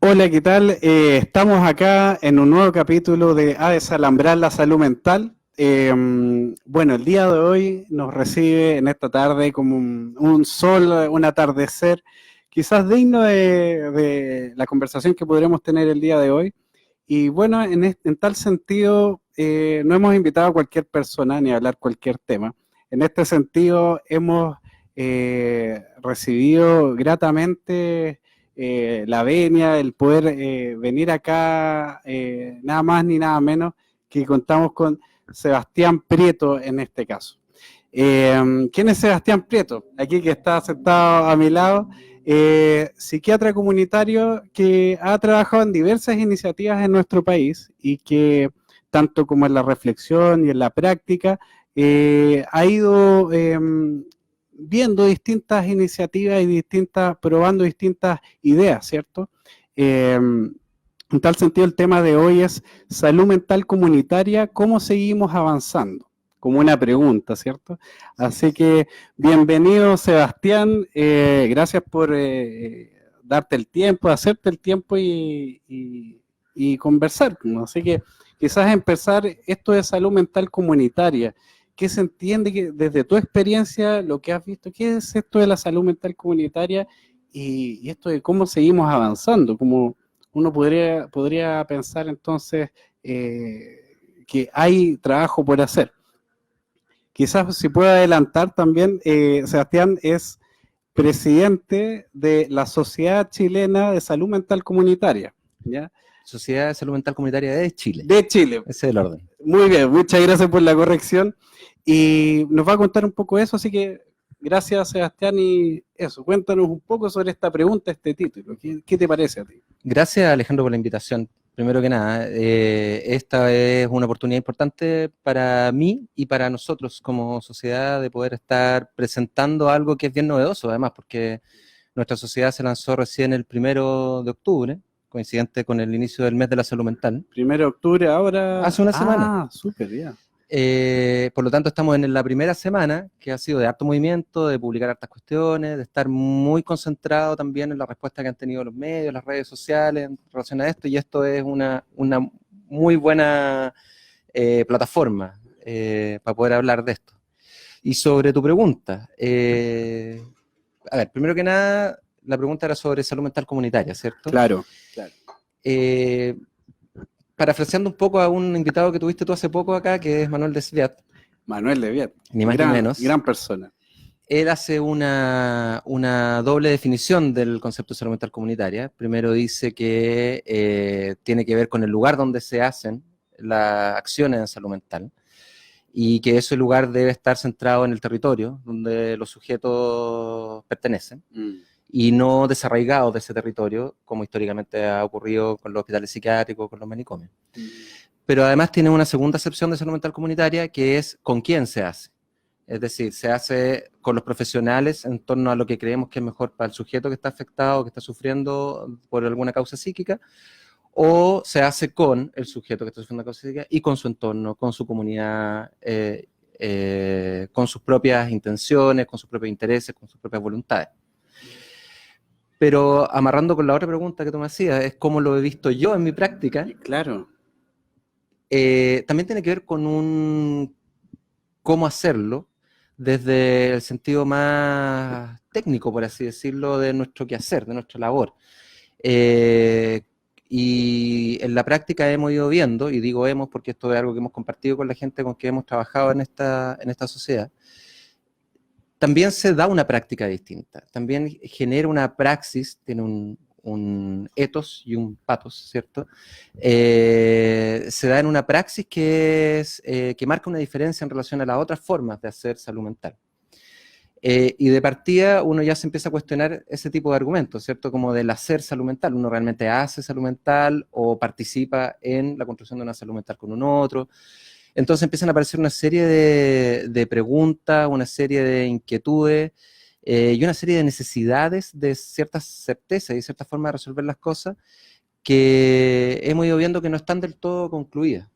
Hola, ¿qué tal? Estamos acá en un nuevo capítulo de A Desalambrar la Salud Mental. Bueno, el día de hoy nos recibe en esta tarde como un sol, un atardecer, quizás digno de la conversación que podremos tener el día de hoy. Y bueno, en tal sentido, no hemos invitado a cualquier persona ni a hablar cualquier tema. En este sentido, hemos recibido gratamente la venia, el poder venir acá, nada más ni nada menos que contamos con Sebastián Prieto en este caso. ¿Quién es Sebastián Prieto? Aquí que está sentado a mi lado, psiquiatra comunitario que ha trabajado en diversas iniciativas en nuestro país y que tanto como en la reflexión y en la práctica ha ido viendo distintas iniciativas y probando distintas ideas, ¿cierto? En tal sentido, el tema de hoy es salud mental comunitaria, ¿cómo seguimos avanzando? Como una pregunta, ¿cierto? Así que bienvenido, Sebastián, gracias por darte el tiempo, hacerte el tiempo y conversar, ¿no? Así que quizás empezar esto de salud mental comunitaria. ¿Qué se entiende que, desde tu experiencia, lo que has visto? ¿Qué es esto de la salud mental comunitaria y esto de cómo seguimos avanzando? Como uno podría pensar entonces que hay trabajo por hacer. Quizás si puedo adelantar también, Sebastián es presidente de la Sociedad Chilena de Salud Mental Comunitaria, ¿ya? Sociedad de Salud Mental Comunitaria de Chile. De Chile. Ese es el orden. Muy bien, muchas gracias por la corrección. Y nos va a contar un poco eso, así que gracias, Sebastián, y eso, cuéntanos un poco sobre esta pregunta, este título. ¿Qué te parece a ti? Gracias, Alejandro, por la invitación. Primero que nada, esta es una oportunidad importante para mí y para nosotros como sociedad de poder estar presentando algo que es bien novedoso, además, porque nuestra sociedad se lanzó recién el 1 de octubre, coincidente con el inicio del mes de la salud mental. 1 de octubre, ahora. Hace una semana. Ah, súper, ya. Por lo tanto, estamos en la primera semana, que ha sido de harto movimiento, de publicar hartas cuestiones, de estar muy concentrado también en la respuesta que han tenido los medios, las redes sociales en relación a esto, y esto es una muy buena plataforma para poder hablar de esto. Y sobre tu pregunta, a ver, primero que nada, la pregunta era sobre salud mental comunitaria, ¿cierto? Claro. Parafraseando un poco a un invitado que tuviste tú hace poco acá, que es Manuel Desviat. Manuel Desviat. Ni más ni menos. Gran persona. Él hace una doble definición del concepto de salud mental comunitaria. Primero dice que tiene que ver con el lugar donde se hacen las acciones en salud mental y que ese lugar debe estar centrado en el territorio donde los sujetos pertenecen. Y no desarraigados de ese territorio, como históricamente ha ocurrido con los hospitales psiquiátricos, con los manicomios. Pero además tiene una segunda acepción de salud mental comunitaria, que es con quién se hace. Es decir, se hace con los profesionales en torno a lo que creemos que es mejor para el sujeto que está afectado, que está sufriendo por alguna causa psíquica, o se hace con el sujeto que está sufriendo una causa psíquica y con su entorno, con su comunidad, con sus propias intenciones, con sus propios intereses, con sus propias voluntades. Pero amarrando con la otra pregunta que tú me hacías, es cómo lo he visto yo en mi práctica. Claro. También tiene que ver con cómo hacerlo desde el sentido más técnico, por así decirlo, de nuestro quehacer, de nuestra labor. Y en la práctica hemos ido viendo, y digo hemos porque esto es algo que hemos compartido con la gente con que hemos trabajado en esta sociedad, también se da una práctica distinta, también genera una praxis, tiene un ethos y un pathos, ¿cierto? Se da en una praxis que marca una diferencia en relación a las otras formas de hacer salud mental. Y de partida uno ya se empieza a cuestionar ese tipo de argumentos, ¿cierto? Como del hacer salud mental, uno realmente hace salud mental o participa en la construcción de una salud mental con un otro. Entonces empiezan a aparecer una serie de preguntas, una serie de inquietudes y una serie de necesidades de ciertas certezas y ciertas formas de resolver las cosas que hemos ido viendo que no están del todo concluidas,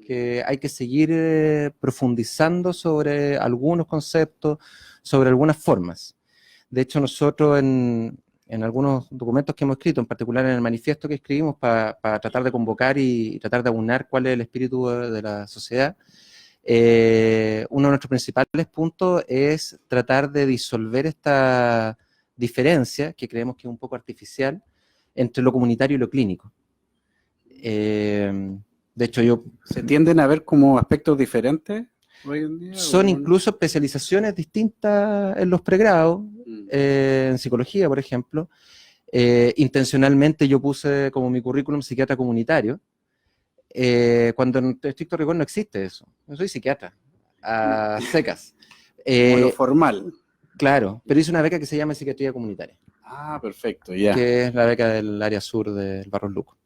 que hay que seguir profundizando sobre algunos conceptos, sobre algunas formas. De hecho, nosotros en en algunos documentos que hemos escrito, en particular en el manifiesto que escribimos para tratar de convocar y tratar de aunar cuál es el espíritu de la sociedad, uno de nuestros principales puntos es tratar de disolver esta diferencia, que creemos que es un poco artificial, entre lo comunitario y lo clínico. De hecho, ¿Se tienden a ver como aspectos diferentes hoy en día? Son incluso especializaciones distintas en los pregrados, en psicología, por ejemplo. Intencionalmente yo puse como mi currículum psiquiatra comunitario, cuando en estricto rigor no existe eso. Yo soy psiquiatra, a secas. Como lo formal. Claro, pero hice una beca que se llama Psiquiatría Comunitaria. Ah, perfecto, ya. Que es la beca del área sur del Barros Luco.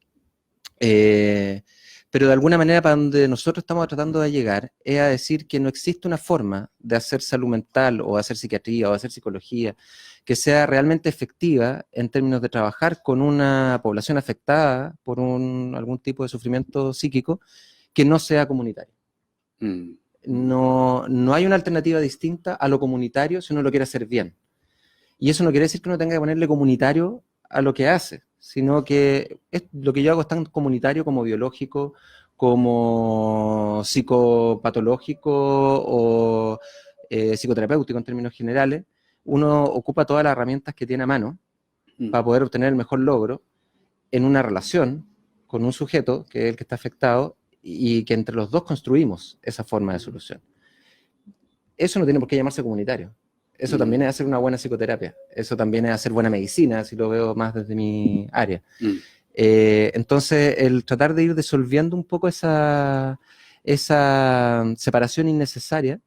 Pero de alguna manera para donde nosotros estamos tratando de llegar es a decir que no existe una forma de hacer salud mental o hacer psiquiatría o hacer psicología que sea realmente efectiva en términos de trabajar con una población afectada por algún tipo de sufrimiento psíquico que no sea comunitario. No hay una alternativa distinta a lo comunitario si uno lo quiere hacer bien. Y eso no quiere decir que uno tenga que ponerle comunitario a lo que hace, sino que lo que yo hago es tan comunitario como biológico, como psicopatológico o psicoterapéutico en términos generales. Uno ocupa todas las herramientas que tiene a mano para poder obtener el mejor logro en una relación con un sujeto, que es el que está afectado, y que entre los dos construimos esa forma de solución. Eso no tiene por qué llamarse comunitario. Eso también es hacer una buena psicoterapia. Eso también es hacer buena medicina, si lo veo más desde mi área. Entonces, el tratar de ir disolviendo un poco esa separación innecesaria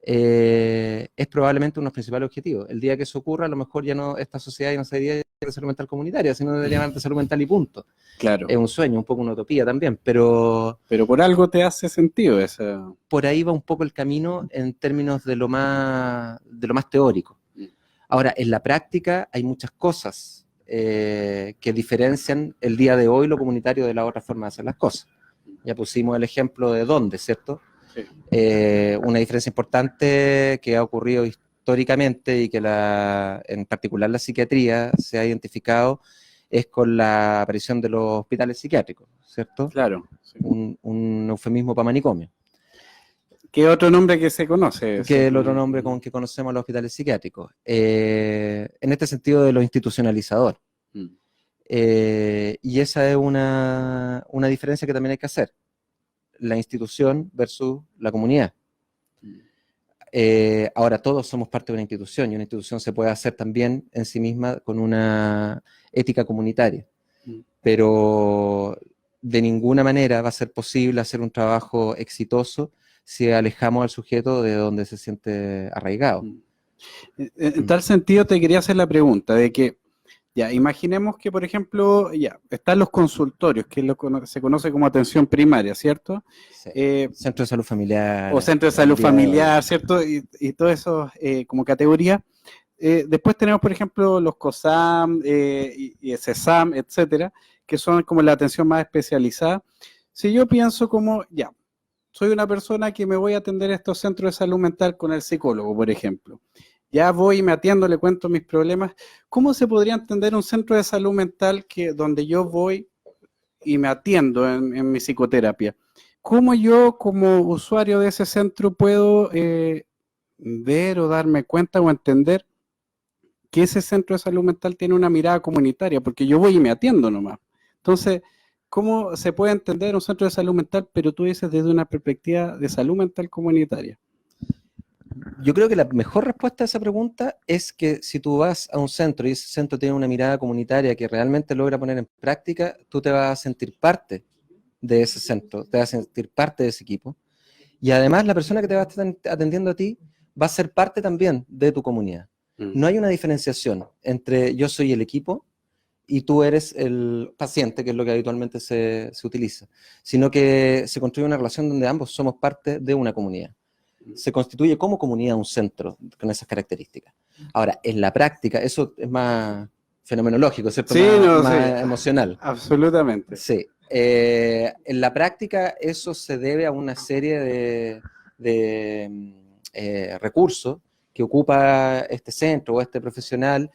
es probablemente uno de los principales objetivos. El día que eso ocurra, a lo mejor ya no, esta sociedad ya no sería de salud mental comunitaria, sino de llamar salud mental y punto. Claro. Es un sueño, un poco una utopía también, pero por algo te hace sentido eso. Por ahí va un poco el camino en términos de lo más teórico. Ahora, en la práctica hay muchas cosas que diferencian el día de hoy lo comunitario de la otra forma de hacer las cosas. Ya pusimos el ejemplo de dónde, ¿cierto? Sí. Una diferencia importante que ha ocurrido históricamente y que en particular la psiquiatría se ha identificado es con la aparición de los hospitales psiquiátricos, ¿cierto? Claro. Sí. Un eufemismo para manicomio. ¿Qué otro nombre que se conoce? Que el otro nombre con que conocemos los hospitales psiquiátricos. En este sentido de lo institucionalizador. Y esa es una diferencia que también hay que hacer. La institución versus la comunidad. Ahora, todos somos parte de una institución, y una institución se puede hacer también en sí misma con una ética comunitaria. Pero de ninguna manera va a ser posible hacer un trabajo exitoso si alejamos al sujeto de donde se siente arraigado. En tal sentido, te quería hacer la pregunta de que, ya, imaginemos que, por ejemplo, ya, están los consultorios, que es lo que se conoce como atención primaria, ¿cierto? Sí. Centro de salud familiar. O centro de salud familiar, ¿cierto? Y todo eso como categoría. Después tenemos, por ejemplo, los COSAM y el CESAM, etcétera, que son como la atención más especializada. Si yo pienso como, ya, soy una persona que me voy a atender a estos centros de salud mental con el psicólogo, por ejemplo. Ya voy y me atiendo, le cuento mis problemas. ¿Cómo se podría entender un centro de salud mental donde yo voy y me atiendo en mi psicoterapia? ¿Cómo yo, como usuario de ese centro, puedo ver o darme cuenta o entender que ese centro de salud mental tiene una mirada comunitaria? Porque yo voy y me atiendo nomás. Entonces, ¿cómo se puede entender un centro de salud mental, pero tú dices desde una perspectiva de salud mental comunitaria? Yo creo que la mejor respuesta a esa pregunta es que si tú vas a un centro y ese centro tiene una mirada comunitaria que realmente logra poner en práctica, tú te vas a sentir parte de ese centro, te vas a sentir parte de ese equipo, y además la persona que te va a estar atendiendo a ti va a ser parte también de tu comunidad. No hay una diferenciación entre yo soy el equipo y tú eres el paciente, que es lo que habitualmente se utiliza, sino que se construye una relación donde ambos somos parte de una comunidad. Se constituye como comunidad un centro con esas características. Ahora, en la práctica, eso es más fenomenológico, ¿cierto? Sí, más emocional. Absolutamente. Sí. En la práctica, eso se debe a una serie de recursos que ocupa este centro o este profesional,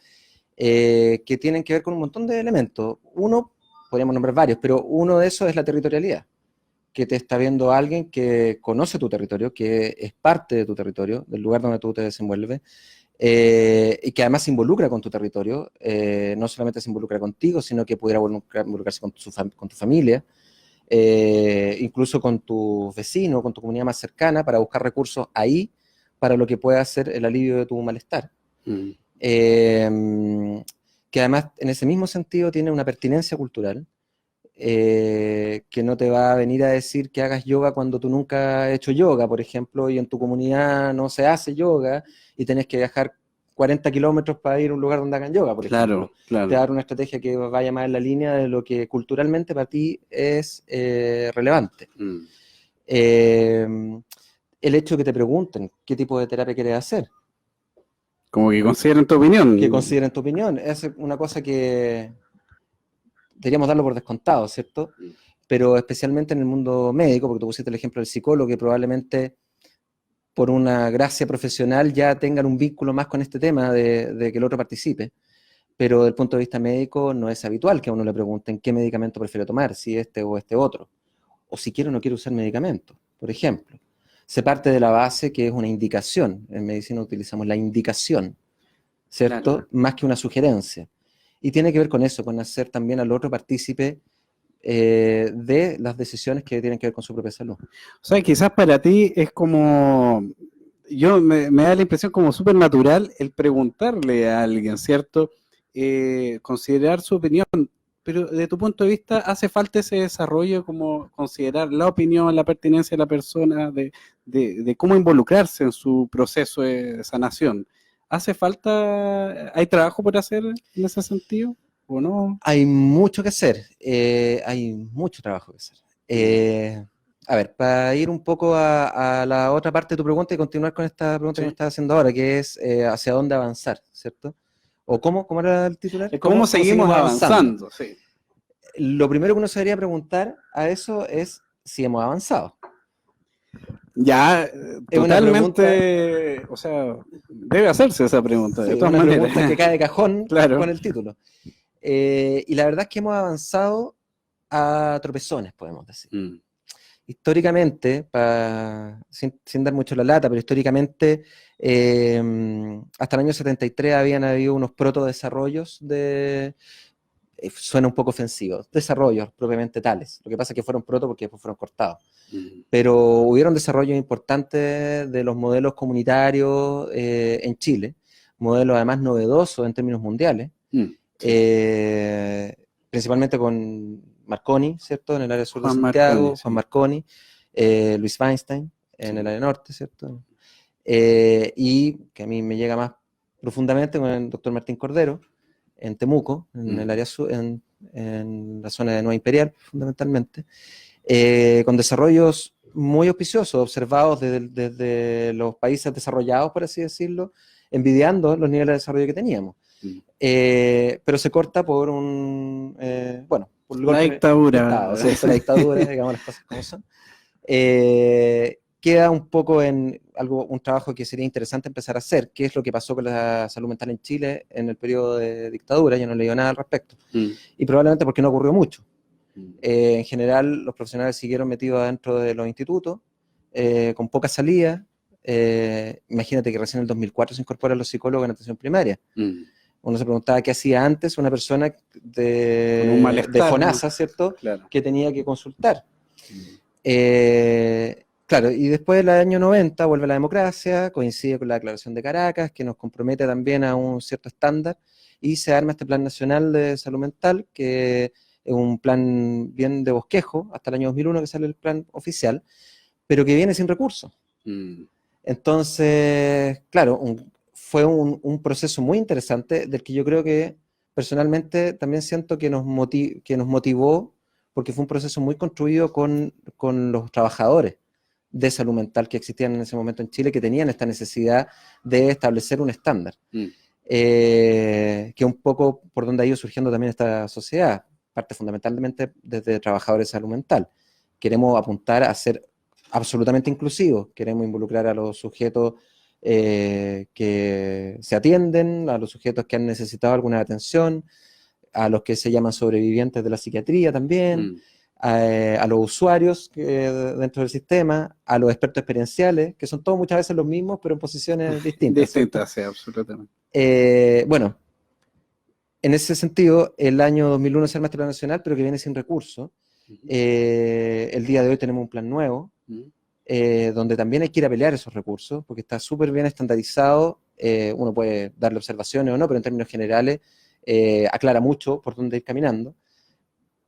que tienen que ver con un montón de elementos. Uno, podríamos nombrar varios, pero uno de esos es la territorialidad, que te está viendo alguien que conoce tu territorio, que es parte de tu territorio, del lugar donde tú te desenvuelves, y que además se involucra con tu territorio, no solamente se involucra contigo, sino que pudiera involucrarse con tu familia, incluso con tus vecinos, con tu comunidad más cercana, para buscar recursos ahí para lo que pueda ser el alivio de tu malestar. Que además en ese mismo sentido tiene una pertinencia cultural, que no te va a venir a decir que hagas yoga cuando tú nunca has hecho yoga, por ejemplo, y en tu comunidad no se hace yoga y tenés que viajar 40 kilómetros para ir a un lugar donde hagan yoga, por ejemplo. Claro. Te va a dar una estrategia que vaya más en la línea de lo que culturalmente para ti es relevante. El hecho de que te pregunten qué tipo de terapia quieres hacer. Como que consideren tu opinión. Que consideren tu opinión. Es una cosa que deberíamos darlo por descontado, ¿cierto? Pero especialmente en el mundo médico, porque tú pusiste el ejemplo del psicólogo, que probablemente por una gracia profesional ya tengan un vínculo más con este tema de que el otro participe. Pero desde el punto de vista médico no es habitual que a uno le pregunten qué medicamento prefiere tomar, si este o este otro, o si quiere o no quiere usar medicamento, por ejemplo. Se parte de la base que es una indicación. En medicina utilizamos la indicación, ¿cierto? Claro. Más que una sugerencia. Y tiene que ver con eso, con hacer también al otro partícipe de las decisiones que tienen que ver con su propia salud. O sea, quizás para ti es como, me da la impresión como súper natural el preguntarle a alguien, ¿cierto? Considerar su opinión, pero de tu punto de vista, ¿hace falta ese desarrollo, como considerar la opinión, la pertinencia de la persona, de cómo involucrarse en su proceso de sanación? ¿Hace falta, hay trabajo por hacer en ese sentido o no? Hay mucho que hacer, hay mucho trabajo que hacer. A ver, para ir un poco a la otra parte de tu pregunta y continuar con esta pregunta que me estás haciendo ahora, que es hacia dónde avanzar, ¿cierto? ¿O cómo era el titular? ¿Cómo seguimos avanzando? Sí. Lo primero que uno se debería preguntar a eso es si hemos avanzado. Ya, totalmente, o sea, debe hacerse esa pregunta, sí, de todas maneras. Una pregunta que cae de cajón claro. Con el título. Y la verdad es que hemos avanzado a tropezones, podemos decir. Históricamente, sin dar mucho la lata, pero históricamente, hasta el año 73 habían habido unos protodesarrollos suena un poco ofensivo, desarrollos propiamente tales. Lo que pasa es que fueron proto porque después fueron cortados. Pero hubieron desarrollos importantes de los modelos comunitarios en Chile, modelos además novedosos en términos mundiales, principalmente con Marconi, ¿cierto? En el área sur de Santiago, Marconi, Juan Marconi, Luis Weinstein en el área norte, ¿cierto? Y que a mí me llega más profundamente con el doctor Martín Cordero, en Temuco, en el área sur, en la zona de Nueva Imperial, fundamentalmente, con desarrollos muy auspiciosos, observados desde los países desarrollados, por así decirlo, envidiando los niveles de desarrollo que teníamos. Pero se corta por un, bueno, por el golpe la dictadura. De Estado, ¿sí? La dictadura, digamos las cosas como son. Queda un poco en un trabajo que sería interesante empezar a hacer, que es lo que pasó con la salud mental en Chile en el periodo de dictadura. Yo no leí nada al respecto, y probablemente porque no ocurrió mucho. En general, los profesionales siguieron metidos adentro de los institutos, con poca salida. Imagínate que recién en el 2004 se incorporan los psicólogos en atención primaria. Uno se preguntaba qué hacía antes una persona de FONASA, ¿cierto? Claro. Que tenía que consultar. Claro, y después del año 90 vuelve la democracia, coincide con la Declaración de Caracas, que nos compromete también a un cierto estándar, y se arma este Plan Nacional de Salud Mental, que es un plan bien de bosquejo, hasta el año 2001 que sale el plan oficial, pero que viene sin recursos. Entonces, claro, fue un proceso muy interesante, del que yo creo que personalmente también siento que nos motivó, porque fue un proceso muy construido con los trabajadores de salud mental que existían en ese momento en Chile, que tenían esta necesidad de establecer un estándar, que un poco por donde ha ido surgiendo también esta sociedad, parte fundamentalmente desde trabajadores de salud mental. Queremos apuntar a ser absolutamente inclusivos, queremos involucrar a los sujetos que se atienden, a los sujetos que han necesitado alguna atención, a los que se llaman sobrevivientes de la psiquiatría también, a los usuarios dentro del sistema, a los expertos experienciales, que son todos muchas veces los mismos, pero en posiciones distintas. Distintas, sí, absolutamente. Bueno, en ese sentido, el año 2001 es el Master Plan Nacional, pero que viene sin recursos. El día de hoy tenemos un plan nuevo, donde también hay que ir a pelear esos recursos, porque está súper bien estandarizado. Uno puede darle observaciones o no, pero en términos generales aclara mucho por dónde ir caminando.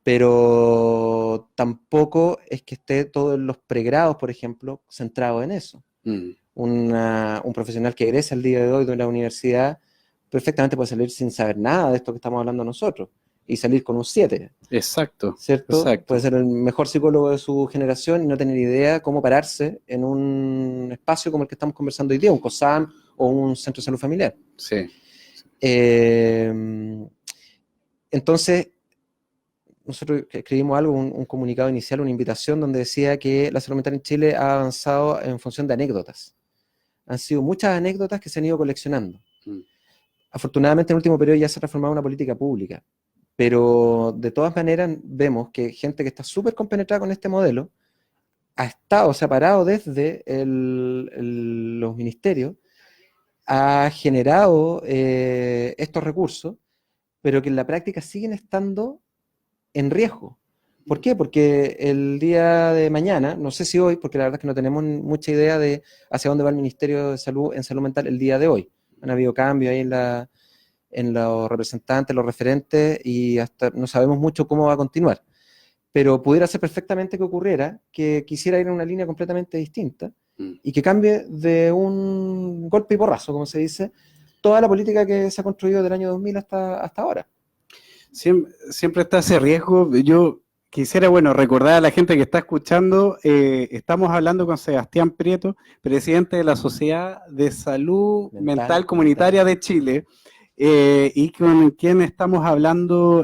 Pero tampoco es que esté todos los pregrados, por ejemplo, centrados en eso. Un profesional que egresa el día de hoy de una universidad perfectamente puede salir sin saber nada de esto que estamos hablando nosotros y salir con un 7. Exacto. ¿Cierto? Exacto. Puede ser el mejor psicólogo de su generación y no tener idea cómo pararse en un espacio como el que estamos conversando hoy día, un COSAM o un centro de salud familiar. Sí. Entonces, nosotros escribimos algo, un comunicado inicial, una invitación donde decía que la salud mental en Chile ha avanzado en función de anécdotas. Han sido muchas anécdotas que se han ido coleccionando. Afortunadamente, en el último periodo ya se ha transformado en una política pública, pero de todas maneras vemos que gente que está súper compenetrada con este modelo ha estado separado desde los ministerios, ha generado estos recursos, pero que en la práctica siguen estando en riesgo. ¿Por qué? Porque el día de mañana, no sé si hoy, porque la verdad es que no tenemos mucha idea de hacia dónde va el Ministerio de Salud en salud mental el día de hoy. Han habido cambios ahí en los representantes, los referentes, y hasta no sabemos mucho cómo va a continuar. Pero pudiera ser perfectamente que ocurriera que quisiera ir en una línea completamente distinta y que cambie de un golpe y porrazo, como se dice, toda la política que se ha construido del año 2000 hasta ahora. Siempre está ese riesgo. Yo quisiera, recordar a la gente que está escuchando, estamos hablando con Sebastián Prieto, presidente de la Sociedad de Salud Mental Comunitaria de Chile, y con quien estamos hablando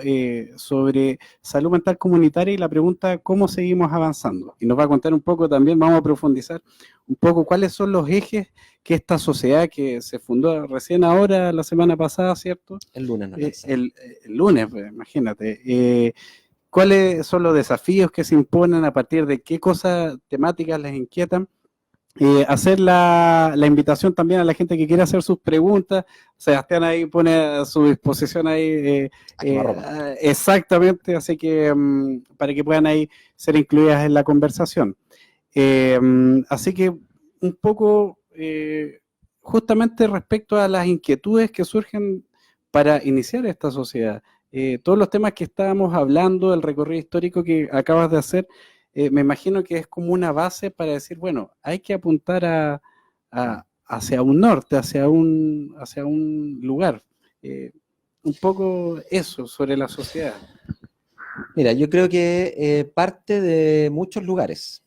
sobre salud mental comunitaria y la pregunta, ¿cómo seguimos avanzando? Y nos va a contar un poco también, vamos a profundizar un poco cuáles son los ejes que esta sociedad que se fundó recién ahora, la semana pasada, ¿cierto? El lunes, ¿no? El lunes, pues, imagínate. ¿Cuáles son los desafíos que se imponen, a partir de qué cosas temáticas les inquietan? Hacer la invitación también a la gente que quiera hacer sus preguntas. Sebastián ahí pone a su disposición ahí exactamente, así que para que puedan ahí ser incluidas en la conversación. Así que un poco justamente respecto a las inquietudes que surgen para iniciar esta sociedad. Todos los temas que estábamos hablando, el recorrido histórico que acabas de hacer, me imagino que es como una base para decir, bueno, hay que apuntar hacia un norte, hacia un lugar. Un poco eso sobre la sociedad. Mira, yo creo que parte de muchos lugares.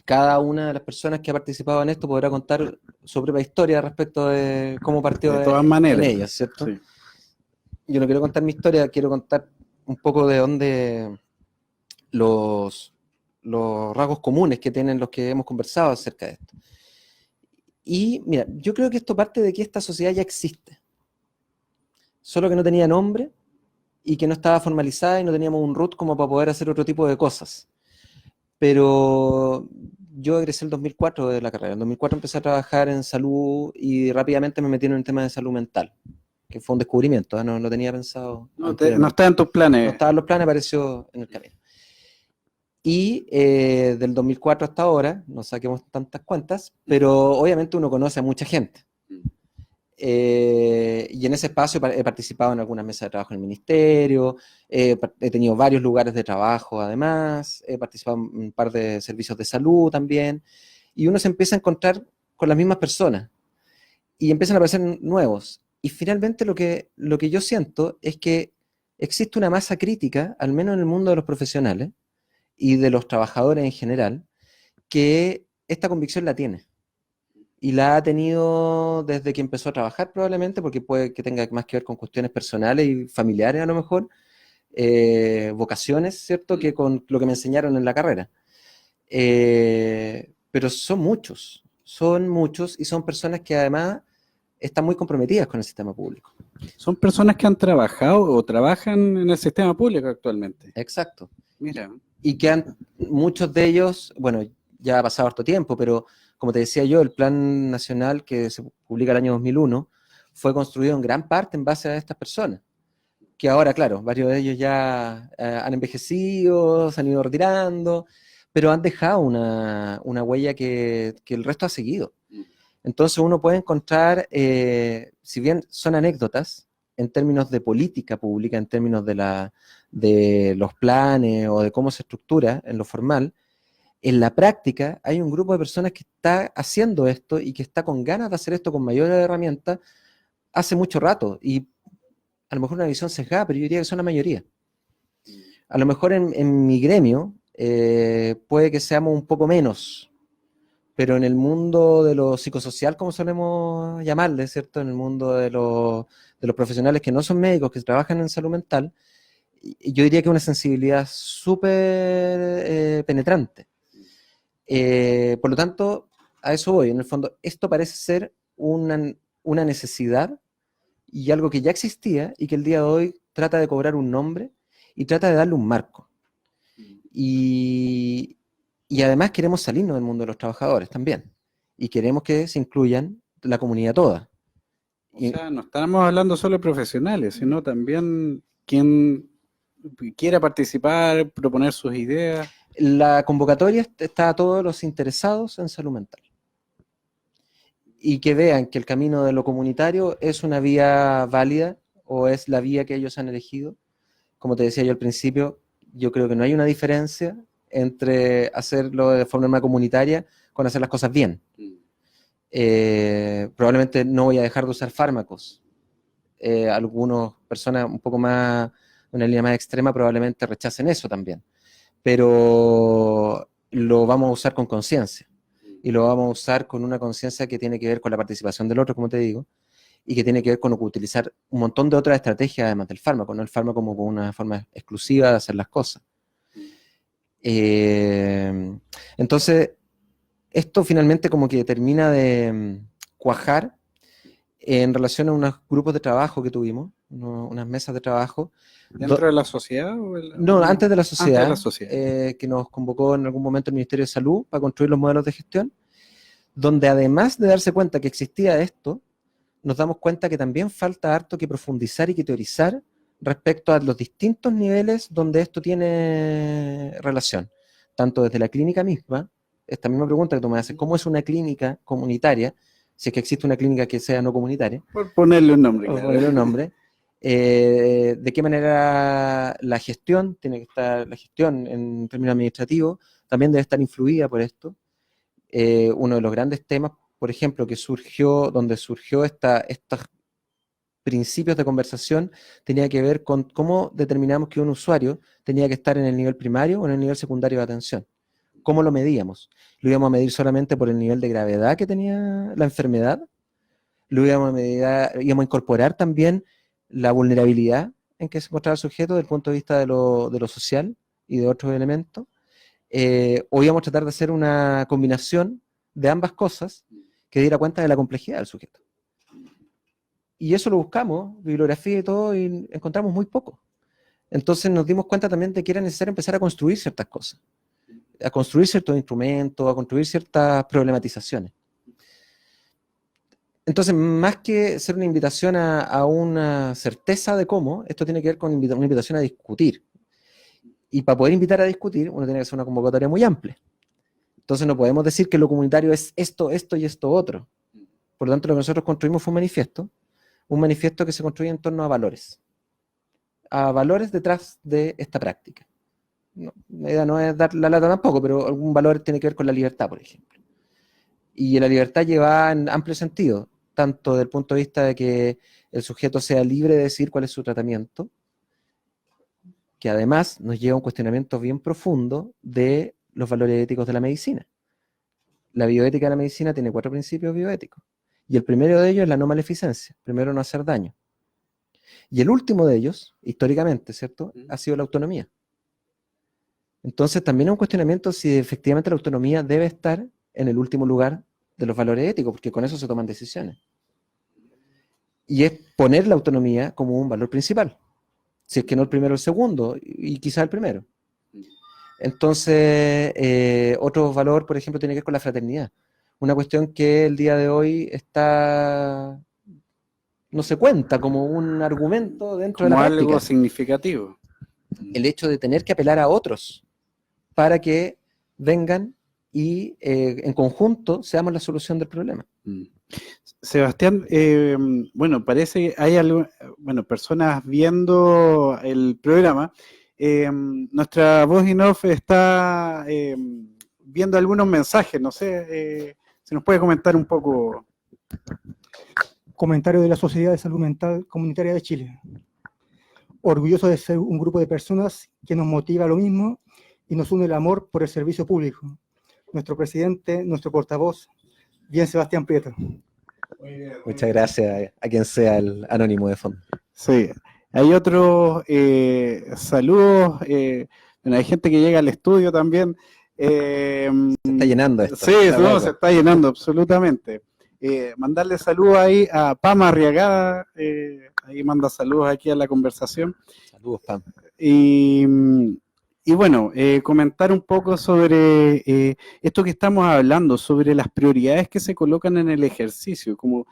Cada una de las personas que ha participado en esto podrá contar su propia historia respecto de cómo partió de todas maneras, en ellas, ¿cierto? Sí. Yo no quiero contar mi historia, quiero contar un poco de dónde los rasgos comunes que tienen los que hemos conversado acerca de esto. Y mira, yo creo que esto parte de que esta sociedad ya existe, solo que no tenía nombre y que no estaba formalizada y no teníamos un root como para poder hacer otro tipo de cosas. Pero yo egresé el 2004 de la carrera. En 2004 empecé a trabajar en salud y rápidamente me metí en un tema de salud mental, que fue un descubrimiento, ¿eh? No lo tenía pensado. No estaba en tus planes. No estaba en los planes, apareció en el camino. Y del 2004 hasta ahora, no saquemos tantas cuentas, pero obviamente uno conoce a mucha gente. Y en ese espacio he participado en algunas mesas de trabajo en el ministerio, he tenido varios lugares de trabajo además, he participado en un par de servicios de salud también, y uno se empieza a encontrar con las mismas personas, y empiezan a aparecer nuevos. Y finalmente lo que yo siento es que existe una masa crítica, al menos en el mundo de los profesionales, y de los trabajadores en general, que esta convicción la tiene. Y la ha tenido desde que empezó a trabajar probablemente, porque puede que tenga más que ver con cuestiones personales y familiares a lo mejor, vocaciones, ¿cierto?, que con lo que me enseñaron en la carrera. Pero son muchos son muchos y son personas que además están muy comprometidas con el sistema público. Son personas que han trabajado o trabajan en el sistema público actualmente. Exacto. Mira. Y que muchos de ellos, bueno, ya ha pasado harto tiempo, pero como te decía yo, el Plan Nacional que se publica el año 2001 fue construido en gran parte en base a estas personas, que ahora, claro, varios de ellos ya han envejecido, se han ido retirando, pero han dejado una huella que el resto ha seguido. Entonces uno puede encontrar, si bien son anécdotas, en términos de política pública, en términos de los planes o de cómo se estructura en lo formal, en la práctica hay un grupo de personas que está haciendo esto y que está con ganas de hacer esto con mayores herramientas hace mucho rato. Y a lo mejor una visión sesgada, pero yo diría que son la mayoría. A lo mejor en mi gremio puede que seamos un poco menos, pero en el mundo de lo psicosocial, como solemos llamarle, ¿cierto? En el mundo de los profesionales que no son médicos, que trabajan en salud mental, yo diría que una sensibilidad súper penetrante. Por lo tanto, a eso voy. En el fondo, esto parece ser una necesidad y algo que ya existía y que el día de hoy trata de cobrar un nombre y trata de darle un marco. Y además queremos salirnos del mundo de los trabajadores también. Y queremos que se incluyan la comunidad toda. O sea, no estamos hablando solo de profesionales, sino también quien quiera participar, proponer sus ideas. La convocatoria está a todos los interesados en salud mental. Y que vean que el camino de lo comunitario es una vía válida o es la vía que ellos han elegido. Como te decía yo al principio, yo creo que no hay una diferencia entre hacerlo de forma comunitaria con hacer las cosas bien. Probablemente no voy a dejar de usar fármacos. Algunas personas un poco más, una línea más extrema probablemente rechacen eso también. Pero lo vamos a usar con conciencia. Y lo vamos a usar con una conciencia que tiene que ver con la participación del otro, como te digo, y que tiene que ver con utilizar un montón de otras estrategias además del fármaco, no el fármaco como una forma exclusiva de hacer las cosas. Entonces, esto finalmente como que termina de cuajar en relación a unos grupos de trabajo que tuvimos, unas mesas de trabajo. ¿Dentro de la sociedad? No, antes de la sociedad, antes de la sociedad. Que nos convocó en algún momento el Ministerio de Salud para construir los modelos de gestión, donde además de darse cuenta que existía esto, nos damos cuenta que también falta harto que profundizar y que teorizar respecto a los distintos niveles donde esto tiene relación, tanto desde la clínica misma, esta misma pregunta que tú me haces, ¿cómo es una clínica comunitaria? Si es que existe una clínica que sea no comunitaria. Por ponerle un nombre. Por ponerle un nombre. De qué manera la gestión, tiene que estar la gestión en términos administrativos, también debe estar influida por esto. Uno de los grandes temas, por ejemplo, donde surgió estos principios de conversación, tenía que ver con cómo determinamos que un usuario tenía que estar en el nivel primario o en el nivel secundario de atención. ¿Cómo lo medíamos? ¿Lo íbamos a medir solamente por el nivel de gravedad que tenía la enfermedad? ¿Lo íbamos a incorporar también la vulnerabilidad en que se encontraba el sujeto desde el punto de vista de lo social y de otros elementos? ¿O íbamos a tratar de hacer una combinación de ambas cosas que diera cuenta de la complejidad del sujeto? Y eso lo buscamos, bibliografía y todo, y encontramos muy poco. Entonces nos dimos cuenta también de que era necesario empezar a construir ciertas cosas, a construir ciertos instrumentos, a construir ciertas problematizaciones. Entonces, más que ser una invitación a una certeza de cómo, esto tiene que ver con una invitación a discutir. Y para poder invitar a discutir, uno tiene que hacer una convocatoria muy amplia. Entonces no podemos decir que lo comunitario es esto, esto y esto otro. Por lo tanto, lo que nosotros construimos fue un manifiesto que se construye en torno a valores detrás de esta práctica. No, la idea no es dar la lata tampoco, pero algún valor tiene que ver con la libertad, por ejemplo. Y la libertad lleva en amplio sentido, tanto desde el punto de vista de que el sujeto sea libre de decir cuál es su tratamiento, que además nos lleva a un cuestionamiento bien profundo de los valores éticos de la medicina. La bioética de la medicina tiene 4 principios bioéticos, y el primero de ellos es la no maleficencia, primero no hacer daño. Y el último de ellos, históricamente, ¿cierto?, ha sido la autonomía. Entonces también es un cuestionamiento si efectivamente la autonomía debe estar en el último lugar de los valores éticos, porque con eso se toman decisiones. Y es poner la autonomía como un valor principal, si es que no el primero, el segundo, y quizás el primero. Entonces, otro valor, por ejemplo, tiene que ver con la fraternidad. Una cuestión que el día de hoy no se cuenta como un argumento dentro de la Como práctica. algo significativo. El hecho de tener que apelar a otros para que vengan y en conjunto seamos la solución del problema. Sebastián, bueno, parece que hay personas viendo el programa. Nuestra voz in off está viendo algunos mensajes, no sé, si nos puede comentar un poco. Comentario de la Sociedad de Salud Mental Comunitaria de Chile. Orgulloso de ser un grupo de personas que nos motiva lo mismo y nos une el amor por el servicio público. Nuestro presidente, nuestro portavoz, bien Sebastián Prieto. Muchas gracias a quien sea el anónimo de fondo. Sí, hay otros saludos, bueno, hay gente que llega al estudio también. Se está llenando esto. Sí, no, se está llenando absolutamente. Mandarle saludos ahí a Pam Arriagada, ahí manda saludos aquí a la conversación. Saludos, Pam. Y bueno, comentar un poco sobre esto que estamos hablando, sobre las prioridades que se colocan en el ejercicio, como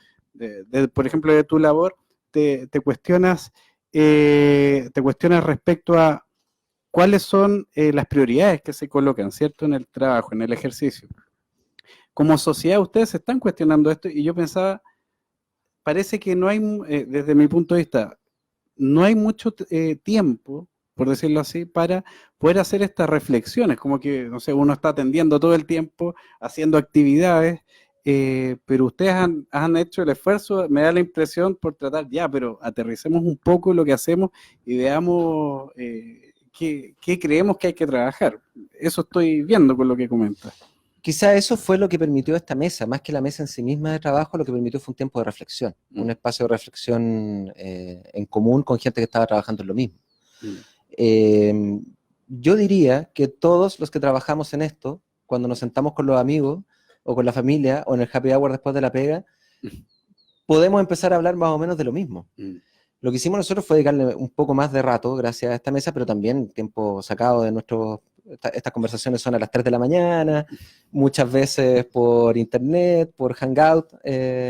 por ejemplo de tu labor, te cuestionas respecto a cuáles son las prioridades que se colocan, ¿cierto?, en el trabajo, en el ejercicio. Como sociedad ustedes se están cuestionando esto y yo pensaba, parece que no hay, desde mi punto de vista, no hay mucho tiempo, por decirlo así, para poder hacer estas reflexiones, como que, no sé, uno está atendiendo todo el tiempo, haciendo actividades, pero ustedes han hecho el esfuerzo, me da la impresión, por tratar, pero aterricemos un poco lo que hacemos y veamos qué creemos que hay que trabajar. Eso estoy viendo con lo que comentas. Quizá eso fue lo que permitió esta mesa, más que la mesa en sí misma de trabajo, lo que permitió fue un tiempo de reflexión, un espacio de reflexión en común con gente que estaba trabajando en lo mismo. Yo diría que todos los que trabajamos en esto, cuando nos sentamos con los amigos o con la familia o en el happy hour después de la pega, podemos empezar a hablar más o menos de lo mismo. Lo que hicimos nosotros fue dedicarle un poco más de rato gracias a esta mesa, pero también tiempo sacado de estas conversaciones son a las 3 de la mañana, muchas veces por internet, por Hangout,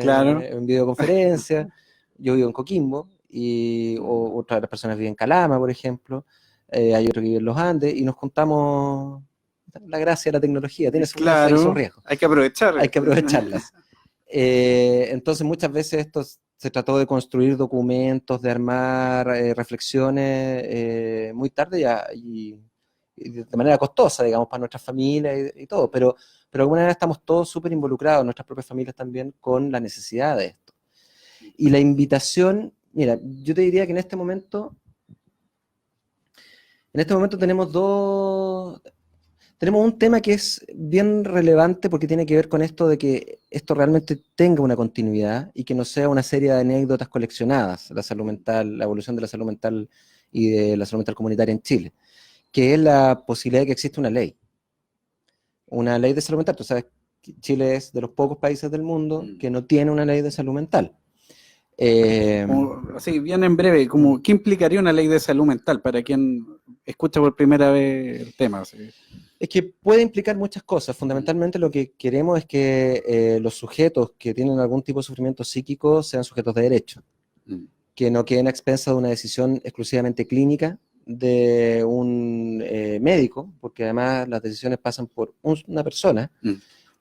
claro, en videoconferencia. Yo vivo en Coquimbo, otras personas viven en Calama, por ejemplo, hay otro que vive en los Andes, y nos juntamos. La gracia de la tecnología tiene sus riesgos. Hay que aprovecharlas. Hay que aprovecharlas. Entonces muchas veces esto se trató de construir documentos, de armar reflexiones muy tarde y de manera costosa, digamos, para nuestras familias y todo, pero de alguna manera estamos todos súper involucrados, nuestras propias familias también, con la necesidad de esto. Y la invitación, mira, yo te diría que en este momento tenemos un tema que es bien relevante porque tiene que ver con esto de que esto realmente tenga una continuidad y que no sea una serie de anécdotas coleccionadas, la salud mental, la evolución de la salud mental y de la salud mental comunitaria en Chile, que es la posibilidad de que exista una ley de salud mental. Tú sabes que Chile es de los pocos países del mundo que no tiene una ley de salud mental. Así, bien en breve, ¿qué implicaría una ley de salud mental para quien escucha por primera vez el tema? ¿Sí? Es que puede implicar muchas cosas. Fundamentalmente lo que queremos es que los sujetos que tienen algún tipo de sufrimiento psíquico sean sujetos de derecho, que no queden a expensas de una decisión exclusivamente clínica de un médico, porque además las decisiones pasan por una persona.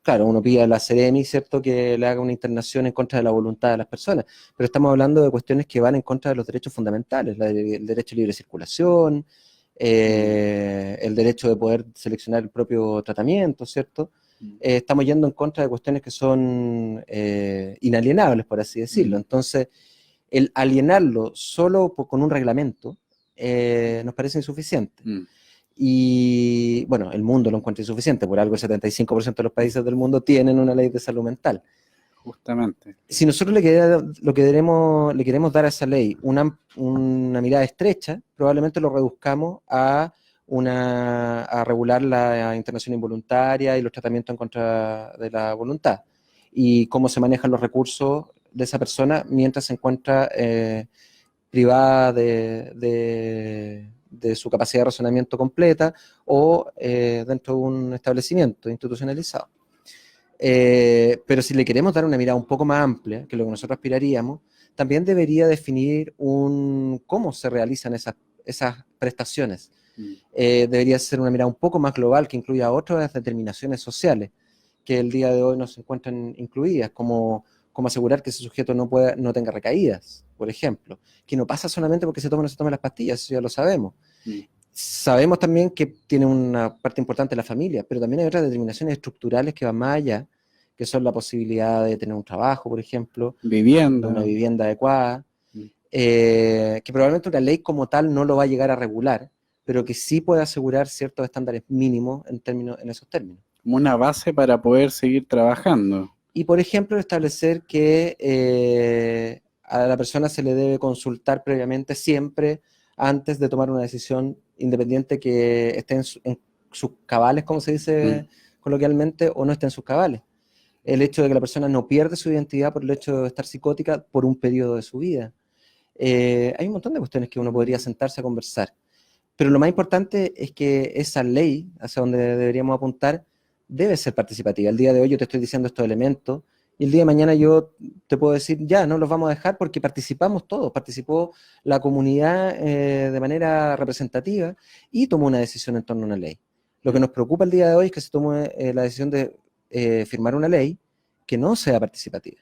Claro, uno pide a la Seremi, ¿cierto?, que le haga una internación en contra de la voluntad de las personas, pero estamos hablando de cuestiones que van en contra de los derechos fundamentales, el derecho a libre circulación, el derecho de poder seleccionar el propio tratamiento, ¿cierto? Estamos yendo en contra de cuestiones que son inalienables, por así decirlo. Entonces, el alienarlo solo con un reglamento nos parece insuficiente. Y bueno, el mundo lo encuentra insuficiente, por algo el 75% de los países del mundo tienen una ley de salud mental. Justamente. Si nosotros le queremos dar a esa ley una mirada estrecha, probablemente lo reduzcamos a regular la internación involuntaria y los tratamientos en contra de la voluntad. y cómo se manejan los recursos de esa persona mientras se encuentra privada de su capacidad de razonamiento completa o dentro de un establecimiento institucionalizado. Pero si le queremos dar una mirada un poco más amplia, que es lo que nosotros aspiraríamos, también debería definir cómo se realizan esas prestaciones. Debería ser una mirada un poco más global que incluya otras determinaciones sociales que el día de hoy no se encuentran incluidas, como asegurar que ese sujeto no tenga recaídas, por ejemplo, que no pasa solamente porque se toma o no se toma las pastillas, eso ya lo sabemos. Sabemos también que tiene una parte importante la familia, pero también hay otras determinaciones estructurales que van más allá, que son la posibilidad de tener un trabajo, por ejemplo, una vivienda adecuada, que probablemente una ley como tal no lo va a llegar a regular, pero que sí puede asegurar ciertos estándares mínimos en esos términos. Como una base para poder seguir trabajando. Y, por ejemplo, establecer que a la persona se le debe consultar previamente siempre antes de tomar una decisión independiente que esté en sus cabales, como se dice coloquialmente, o no esté en sus cabales. El hecho de que la persona no pierde su identidad por el hecho de estar psicótica por un periodo de su vida. Hay un montón de cuestiones que uno podría sentarse a conversar. Pero lo más importante es que esa ley, hacia donde deberíamos apuntar, debe ser participativa. El día de hoy yo te estoy diciendo estos elementos, y el día de mañana yo te puedo decir, ya, no los vamos a dejar porque participamos todos, participó la comunidad de manera representativa y tomó una decisión en torno a una ley. Lo que nos preocupa el día de hoy es que se tome la decisión de firmar una ley que no sea participativa.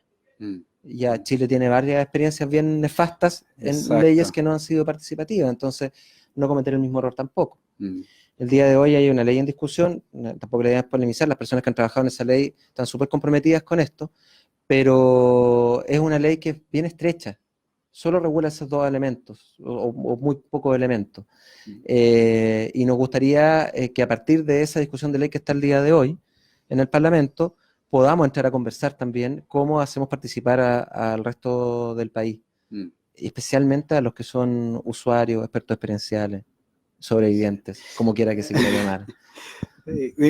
Ya Chile tiene varias experiencias bien nefastas en leyes que no han sido participativas, entonces no cometer el mismo error tampoco. El día de hoy hay una ley en discusión, tampoco la idea es polemizar, las personas que han trabajado en esa ley están súper comprometidas con esto, pero es una ley que es bien estrecha, solo regula esos dos elementos, o muy pocos elementos. Y nos gustaría que a partir de esa discusión de ley que está el día de hoy en el Parlamento, podamos entrar a conversar también cómo hacemos participar al resto del país, especialmente a los que son usuarios, expertos experienciales, sobrevivientes, como quiera que se quiera llamar.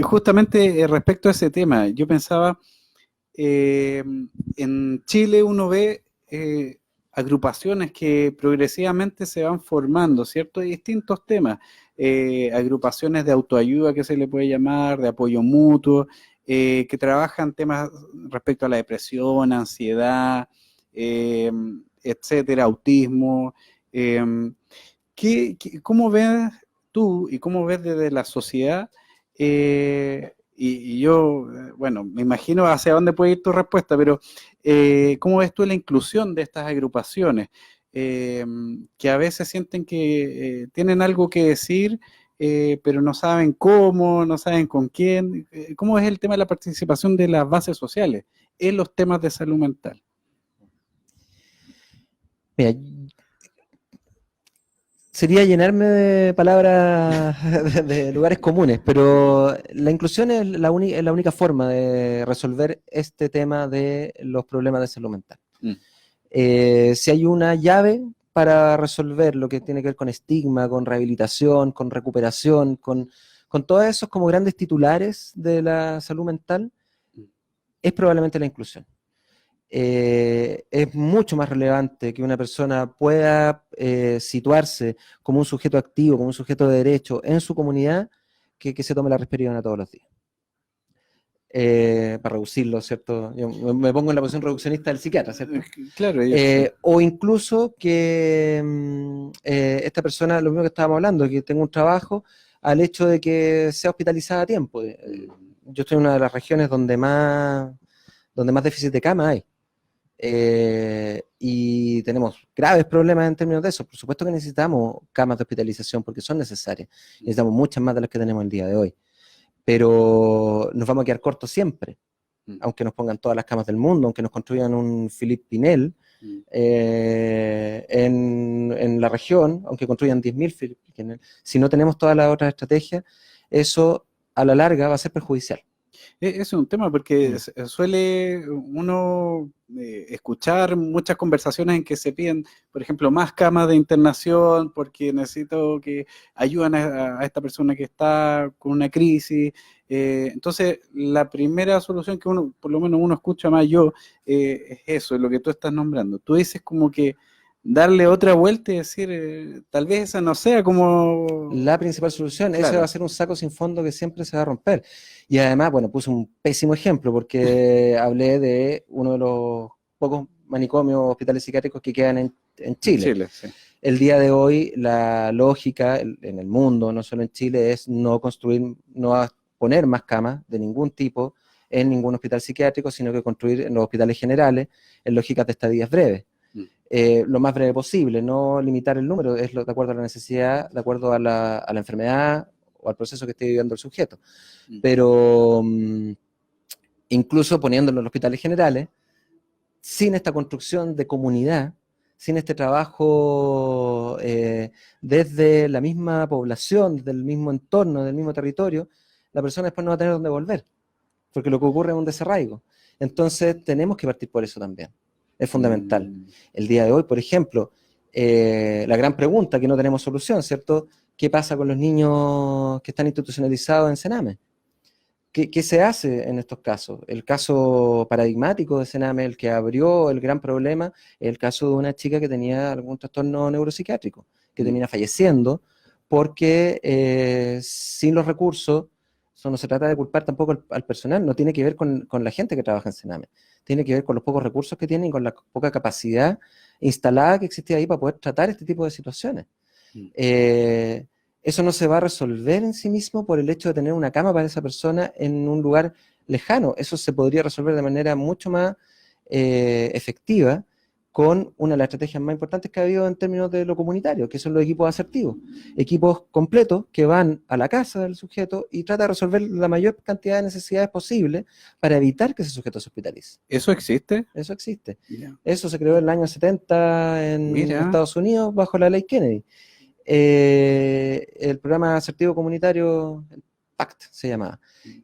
Justamente respecto a ese tema, yo pensaba, en Chile uno ve agrupaciones que progresivamente se van formando, ¿cierto? De distintos temas, agrupaciones de autoayuda que se le puede llamar, de apoyo mutuo, que trabajan temas respecto a la depresión, ansiedad, etcétera, autismo. ¿Cómo ves tú y cómo ves desde la sociedad? Y yo, bueno, me imagino hacia dónde puede ir tu respuesta, pero ¿cómo ves tú la inclusión de estas agrupaciones? Que a veces sienten que tienen algo que decir, pero no saben cómo, no saben con quién. ¿Cómo es el tema de la participación de las bases sociales en los temas de salud mental? Mira, sería llenarme de palabras de lugares comunes, pero la inclusión es la única forma de resolver este tema de los problemas de salud mental. Si hay una llave para resolver lo que tiene que ver con estigma, con rehabilitación, con recuperación, con todos esos como grandes titulares de la salud mental, es probablemente la inclusión. Es mucho más relevante que una persona pueda situarse como un sujeto activo, como un sujeto de derecho en su comunidad, que se tome la risperidona todos los días. Para reducirlo, ¿cierto? Yo me pongo en la posición reduccionista del psiquiatra, ¿cierto? Claro. O incluso que esta persona, lo mismo que estábamos hablando, que tenga un trabajo, al hecho de que sea hospitalizada a tiempo. Yo estoy en una de las regiones donde más déficit de cama hay. Y tenemos graves problemas en términos de eso. Por supuesto que necesitamos camas de hospitalización porque son necesarias. Necesitamos muchas más de las que tenemos el día de hoy. Pero nos vamos a quedar cortos siempre. Aunque nos pongan todas las camas del mundo, aunque nos construyan un Philippe Pinel en la región, aunque construyan 10.000 Philippe Pinel, si no tenemos todas las otras estrategias, eso a la larga va a ser perjudicial. Es un tema porque suele uno escuchar muchas conversaciones en que se piden, por ejemplo, más camas de internación porque necesito que ayuden a esta persona que está con una crisis. Entonces, la primera solución que uno, por lo menos uno escucha más yo, es eso, es lo que tú estás nombrando. Tú dices como que darle otra vuelta y decir, tal vez esa no sea como... La principal solución, Claro. ese va a ser un saco sin fondo que siempre se va a romper. Y además, bueno, puse un pésimo ejemplo porque hablé de uno de los pocos manicomios hospitales psiquiátricos que quedan en Chile. Sí. El día de hoy, la lógica en el mundo, no solo en Chile, es no poner más camas de ningún tipo en ningún hospital psiquiátrico, sino que construir en los hospitales generales en lógicas de estadías breves. Lo más breve posible, no limitar el número, es de acuerdo a la necesidad, de acuerdo a la enfermedad o al proceso que esté viviendo el sujeto. Pero incluso poniéndolo en los hospitales generales, sin esta construcción de comunidad, sin este trabajo desde la misma población, del mismo entorno, del mismo territorio, la persona después no va a tener dónde volver, porque lo que ocurre es un desarraigo. Entonces tenemos que partir por eso también. Es fundamental. El día de hoy, por ejemplo, la gran pregunta que no tenemos solución, ¿cierto? ¿Qué pasa con los niños que están institucionalizados en Sename? ¿Qué se hace en estos casos? El caso paradigmático de Sename, el que abrió el gran problema, es el caso de una chica que tenía algún trastorno neuropsiquiátrico, que termina falleciendo porque sin los recursos, eso no se trata de culpar tampoco al personal, no tiene que ver con la gente que trabaja en Sename, tiene que ver con los pocos recursos que tienen y con la poca capacidad instalada que existía ahí para poder tratar este tipo de situaciones. Eso no se va a resolver en sí mismo por el hecho de tener una cama para esa persona en un lugar lejano. Eso se podría resolver de manera mucho más efectiva con una de las estrategias más importantes que ha habido en términos de lo comunitario, que son los equipos asertivos. Equipos completos que van a la casa del sujeto y tratan de resolver la mayor cantidad de necesidades posible para evitar que ese sujeto se hospitalice. ¿Eso existe? Eso existe. Mira. Eso se creó en el año 70 en Estados Unidos bajo la ley Kennedy. El programa asertivo comunitario, el PACT se llamaba,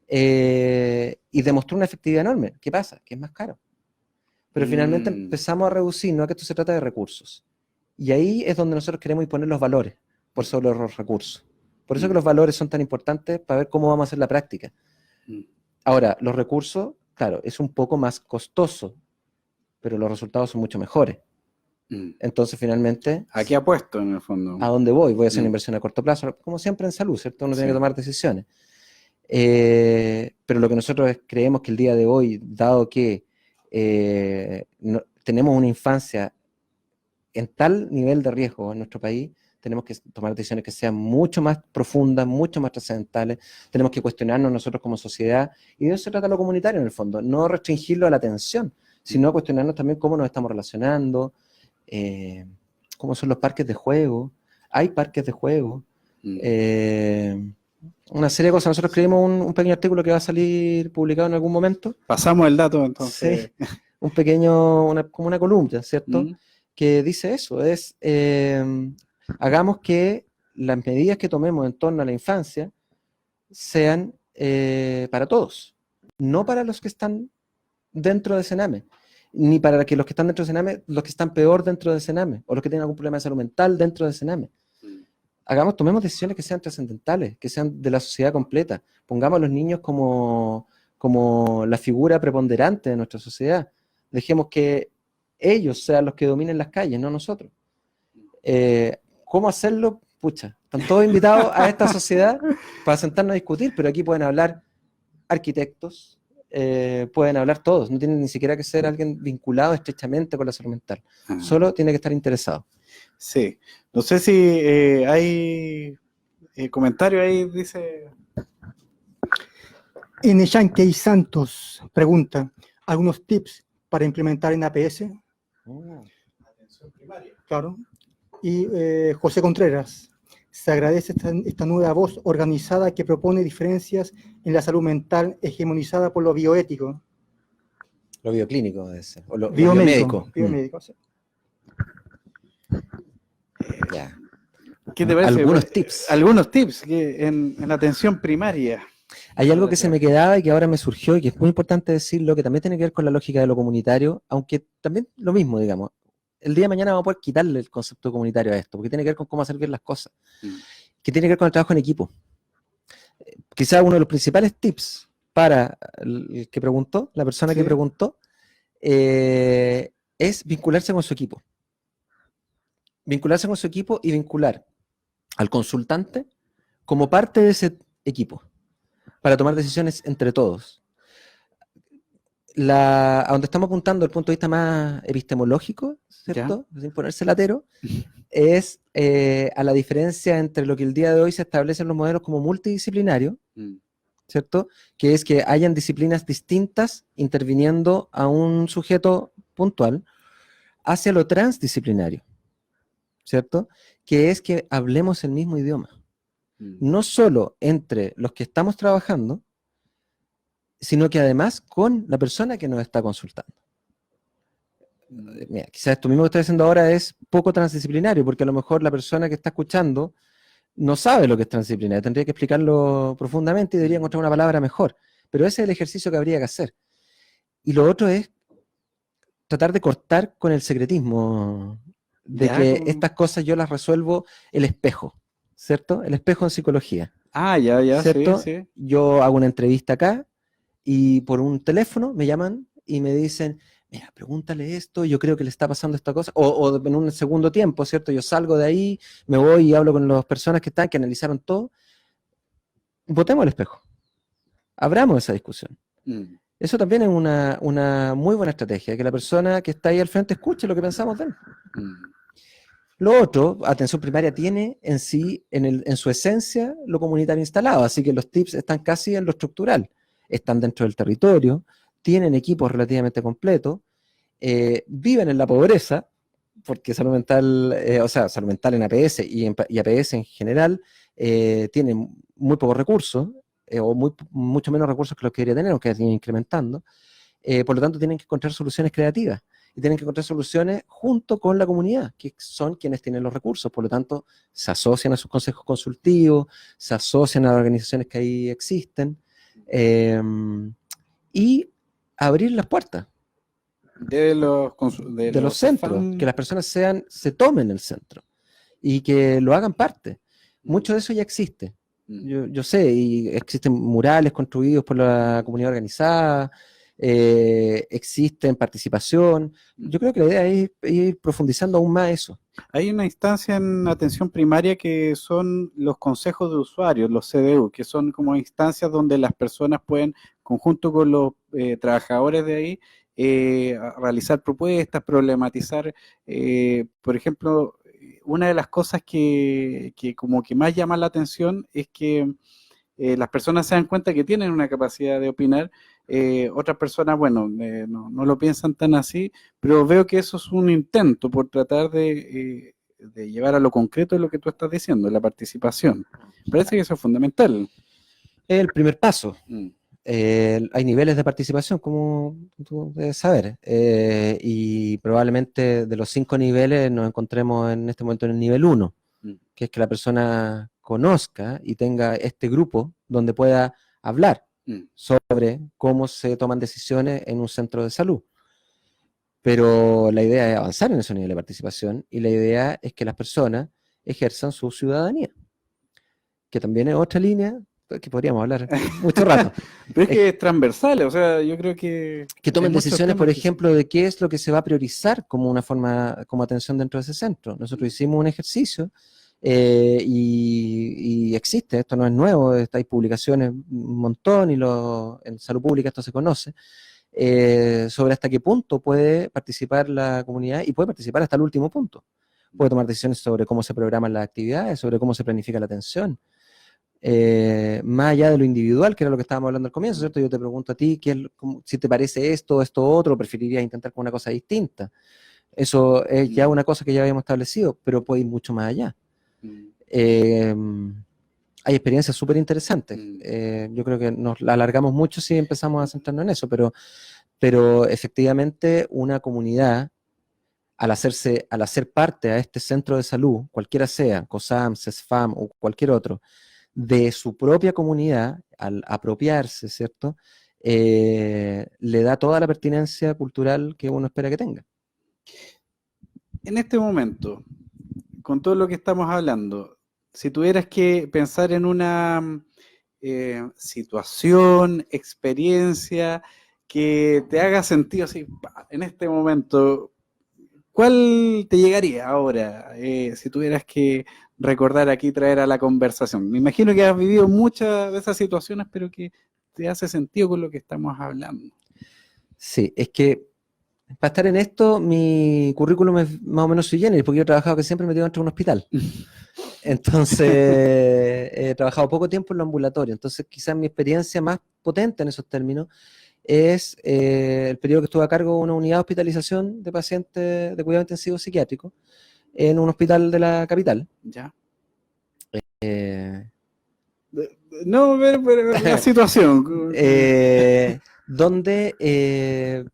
y demostró una efectividad enorme. ¿Qué pasa? Que es más caro. Pero finalmente empezamos a reducir, no es que esto se trata de recursos. Y ahí es donde nosotros queremos poner los valores por sobre los recursos. Por eso que los valores son tan importantes para ver cómo vamos a hacer la práctica. Ahora, los recursos, claro, es un poco más costoso, pero los resultados son mucho mejores. Entonces, finalmente... ¿A qué apuesto, en el fondo? ¿A dónde voy? Voy a hacer una inversión a corto plazo, como siempre en salud, ¿cierto? Uno tiene que tomar decisiones. Pero lo que nosotros creemos que el día de hoy, dado que tenemos una infancia en tal nivel de riesgo en nuestro país, tenemos que tomar decisiones que sean mucho más profundas, mucho más trascendentales, tenemos que cuestionarnos nosotros como sociedad, y de eso se trata lo comunitario en el fondo, no restringirlo a la atención, sino cuestionarnos también cómo nos estamos relacionando, cómo son los parques de juego, hay parques de juego, una serie de cosas. Nosotros escribimos un pequeño artículo que va a salir publicado en algún momento. Pasamos el dato, entonces. Sí, un pequeño, como una columna, ¿cierto? Que dice eso, es hagamos que las medidas que tomemos en torno a la infancia sean para todos, no para los que están dentro de Sename, ni para que los que están dentro de Sename, los que están peor dentro de Sename, o los que tienen algún problema de salud mental dentro de Sename. Tomemos decisiones que sean trascendentales, que sean de la sociedad completa. Pongamos a los niños como la figura preponderante de nuestra sociedad. Dejemos que ellos sean los que dominen las calles, no nosotros. ¿Cómo hacerlo? Pucha, están todos invitados a esta sociedad para sentarnos a discutir, pero aquí pueden hablar arquitectos, pueden hablar todos, no tienen ni siquiera que ser alguien vinculado estrechamente con la salud mental, solo tiene que estar interesado. Sí, no sé si hay comentario ahí, dice... Yankee Santos pregunta, ¿algunos tips para implementar en APS? Atención primaria. Claro. Y José Contreras, se agradece esta nueva voz organizada que propone diferencias en la salud mental hegemonizada por lo bioético. Lo bioclínico debe ser, o lo biomédico. Sí. ¿Qué te parece? Algunos tips. Algunos tips que en la atención primaria. Hay algo que se me quedaba y que ahora me surgió y que es muy importante decirlo, que también tiene que ver con la lógica de lo comunitario, aunque también lo mismo, digamos. El día de mañana vamos a poder quitarle el concepto comunitario a esto, porque tiene que ver con cómo hacer bien las cosas, que tiene que ver con el trabajo en equipo. Quizás uno de los principales tips para el que preguntó, la persona que preguntó, es vincularse con su equipo. Vincularse con su equipo y vincular al consultante como parte de ese equipo para tomar decisiones entre todos. A donde estamos apuntando desde el punto de vista más epistemológico, ¿cierto? Sin ponerse latero, es a la diferencia entre lo que el día de hoy se establecen los modelos como multidisciplinarios, ¿cierto? Que es que hayan disciplinas distintas interviniendo a un sujeto puntual, hacia lo transdisciplinario, ¿cierto? Que es que hablemos el mismo idioma. No solo entre los que estamos trabajando, sino que además con la persona que nos está consultando. Mira, quizás esto mismo que estoy haciendo ahora es poco transdisciplinario, porque a lo mejor la persona que está escuchando no sabe lo que es transdisciplinario, tendría que explicarlo profundamente y debería encontrar una palabra mejor, pero ese es el ejercicio que habría que hacer. Y lo otro es tratar de cortar con el secretismo, de que estas cosas yo las resuelvo el espejo, ¿cierto? El espejo en psicología. ¿cierto? Sí. Yo hago una entrevista acá y por un teléfono me llaman y me dicen, mira, pregúntale esto, yo creo que le está pasando esta cosa, o en un segundo tiempo, ¿cierto? Yo salgo de ahí, me voy y hablo con las personas que están, que analizaron todo. Votemos el espejo. Abramos esa discusión. Eso también es una muy buena estrategia, que la persona que está ahí al frente escuche lo que pensamos de él. Lo otro, atención primaria tiene en sí, en su esencia, lo comunitario instalado, así que los tips están casi en lo estructural. Están dentro del territorio, tienen equipos relativamente completos, viven en la pobreza, porque salud mental, salud mental en APS y APS en general, tienen muy pocos recursos, o mucho menos recursos que los que debería tener, aunque siguen incrementando. Por lo tanto, tienen que encontrar soluciones creativas y tienen que encontrar soluciones junto con la comunidad, que son quienes tienen los recursos. Por lo tanto, se asocian a sus consejos consultivos, se asocian a las organizaciones que ahí existen, y abrir las puertas de los centros, que las personas se tomen el centro y que lo hagan parte. Mucho de eso ya existe. Yo sé, y existen murales construidos por la comunidad organizada, existen participación. Yo creo que la idea es ir profundizando aún más eso. Hay una instancia en atención primaria que son los consejos de usuarios, los CDU, que son como instancias donde las personas pueden, conjunto con los trabajadores de ahí, realizar propuestas, problematizar. Por ejemplo, una de las cosas que como que más llama la atención es que las personas se dan cuenta que tienen una capacidad de opinar. Otras personas, bueno, no lo piensan tan así, pero veo que eso es un intento por tratar de llevar a lo concreto lo que tú estás diciendo, la participación. Parece que eso es fundamental. Es el primer paso. Hay niveles de participación, como tú debes saber, y probablemente de los 5 niveles nos encontremos en este momento en el nivel 1, que es que la persona conozca y tenga este grupo donde pueda hablar sobre cómo se toman decisiones en un centro de salud. Pero la idea es avanzar en ese nivel de participación y la idea es que las personas ejerzan su ciudadanía, que también es otra línea que podríamos hablar mucho rato. Pero es que es transversal, o sea, yo creo que tomen decisiones, por ejemplo, de qué es lo que se va a priorizar como una forma, como atención dentro de ese centro. Nosotros hicimos un ejercicio y existe, esto no es nuevo, hay publicaciones un montón y en salud pública esto se conoce, sobre hasta qué punto puede participar la comunidad y puede participar hasta el último punto. Puede tomar decisiones sobre cómo se programan las actividades, sobre cómo se planifica la atención. Más allá de lo individual, que era lo que estábamos hablando al comienzo, ¿cierto? Yo te pregunto a ti si te parece esto otro, preferirías intentar con una cosa distinta. Eso es ya una cosa que ya habíamos establecido, pero puede ir mucho más allá. Hay experiencias súper interesantes. Yo creo que nos alargamos mucho si empezamos a centrarnos en eso, pero efectivamente una comunidad, al hacer parte a este centro de salud, cualquiera sea, COSAM, CESFAM o cualquier otro, de su propia comunidad, al apropiarse, ¿cierto? Le da toda la pertinencia cultural que uno espera que tenga. En este momento, con todo lo que estamos hablando, si tuvieras que pensar en una situación, experiencia que te haga sentido así, en este momento, ¿cuál te llegaría ahora si tuvieras que recordar aquí, traer a la conversación? Me imagino que has vivido muchas de esas situaciones, pero que te hace sentido con lo que estamos hablando. Sí, es que para estar en esto, mi currículum es más o menos sui generis, porque yo he trabajado que siempre metido dentro de un hospital. Entonces, he trabajado poco tiempo en lo ambulatorio. Entonces, quizás mi experiencia más potente en esos términos es el periodo que estuve a cargo de una unidad de hospitalización de pacientes de cuidado intensivo psiquiátrico en un hospital de la capital. ¿Ya? Eh, No, pero la situación. donde,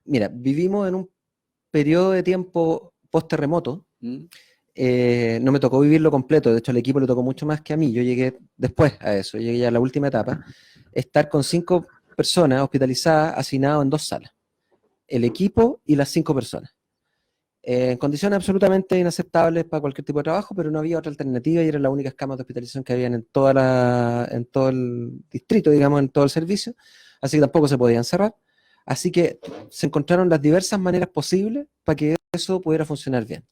mira, vivimos en un periodo de tiempo post-terremoto. No me tocó vivirlo completo, de hecho al equipo le tocó mucho más que a mí, yo llegué después a eso, llegué ya a la última etapa, estar con 5 personas hospitalizadas, asignadas en 2 salas, el equipo y las 5 personas, en condiciones absolutamente inaceptables para cualquier tipo de trabajo, pero no había otra alternativa y eran las únicas camas de hospitalización que habían en todo el distrito, digamos, en todo el servicio, así que tampoco se podían cerrar, así que se encontraron las diversas maneras posibles para que eso pudiera funcionar bien.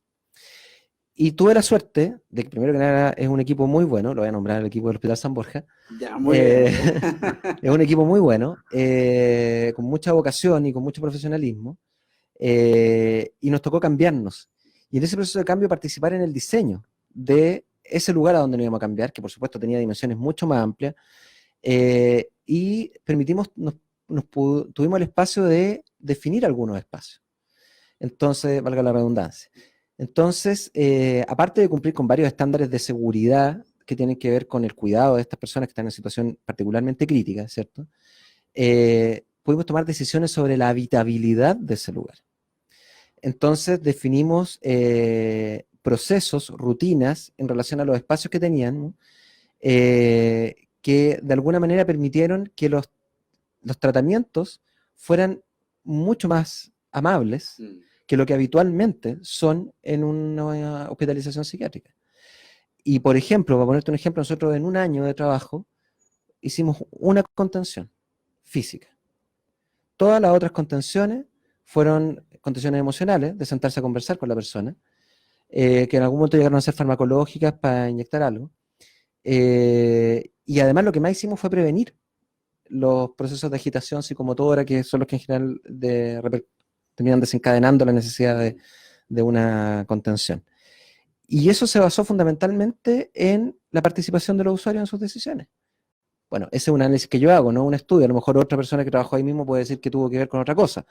Y tuve la suerte de que, primero que nada, es un equipo muy bueno, lo voy a nombrar el equipo del Hospital San Borja. Ya, muy bien. Es un equipo muy bueno, con mucha vocación y con mucho profesionalismo, y nos tocó cambiarnos. Y en ese proceso de cambio participar en el diseño de ese lugar a donde nos íbamos a cambiar, que por supuesto tenía dimensiones mucho más amplias, y tuvimos el espacio de definir algunos espacios. Entonces, valga la redundancia. Entonces, aparte de cumplir con varios estándares de seguridad que tienen que ver con el cuidado de estas personas que están en situación particularmente crítica, ¿cierto? Pudimos tomar decisiones sobre la habitabilidad de ese lugar. Entonces, definimos procesos, rutinas en relación a los espacios que tenían, ¿no? Que de alguna manera permitieron que los tratamientos fueran mucho más amables que lo que habitualmente son en una hospitalización psiquiátrica. Y por ejemplo, para ponerte un ejemplo, nosotros en un año de trabajo hicimos una contención física. Todas las otras contenciones fueron contenciones emocionales, de sentarse a conversar con la persona, que en algún momento llegaron a ser farmacológicas para inyectar algo. Y además lo que más hicimos fue prevenir los procesos de agitación psicomotora, que son los que en general terminan desencadenando la necesidad de una contención. Y eso se basó fundamentalmente en la participación de los usuarios en sus decisiones. Bueno, ese es un análisis que yo hago, no un estudio. A lo mejor otra persona que trabajó ahí mismo puede decir que tuvo que ver con otra cosa.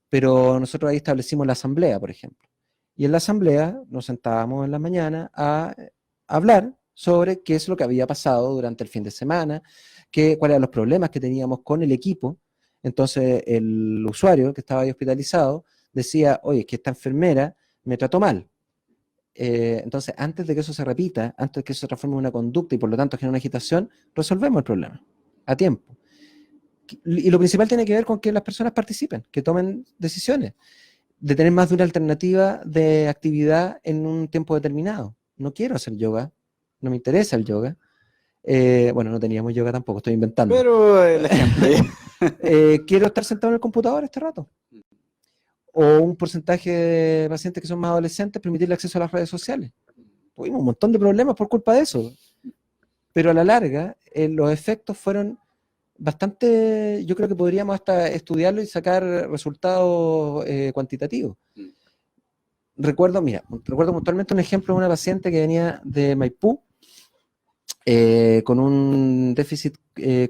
Pero nosotros ahí establecimos la asamblea, por ejemplo. Y en la asamblea nos sentábamos en la mañana a hablar sobre qué es lo que había pasado durante el fin de semana, cuáles eran los problemas que teníamos con el equipo. Entonces el usuario que estaba ahí hospitalizado decía, oye, es que esta enfermera me trató mal. Entonces, antes de que eso se repita, antes de que eso se transforme en una conducta y por lo tanto genere una agitación, resolvemos el problema a tiempo. Y lo principal tiene que ver con que las personas participen, que tomen decisiones, de tener más de una alternativa de actividad en un tiempo determinado. No quiero hacer yoga, no me interesa el yoga. Bueno, no teníamos yoga tampoco, estoy inventando. Pero el ejemplo. Quiero estar sentado en el computador este rato. O un porcentaje de pacientes que son más adolescentes, permitirle acceso a las redes sociales. Tuvimos un montón de problemas por culpa de eso. Pero a la larga, los efectos fueron bastante, yo creo que podríamos hasta estudiarlo y sacar resultados cuantitativos. Recuerdo puntualmente un ejemplo de una paciente que venía de Maipú con un déficit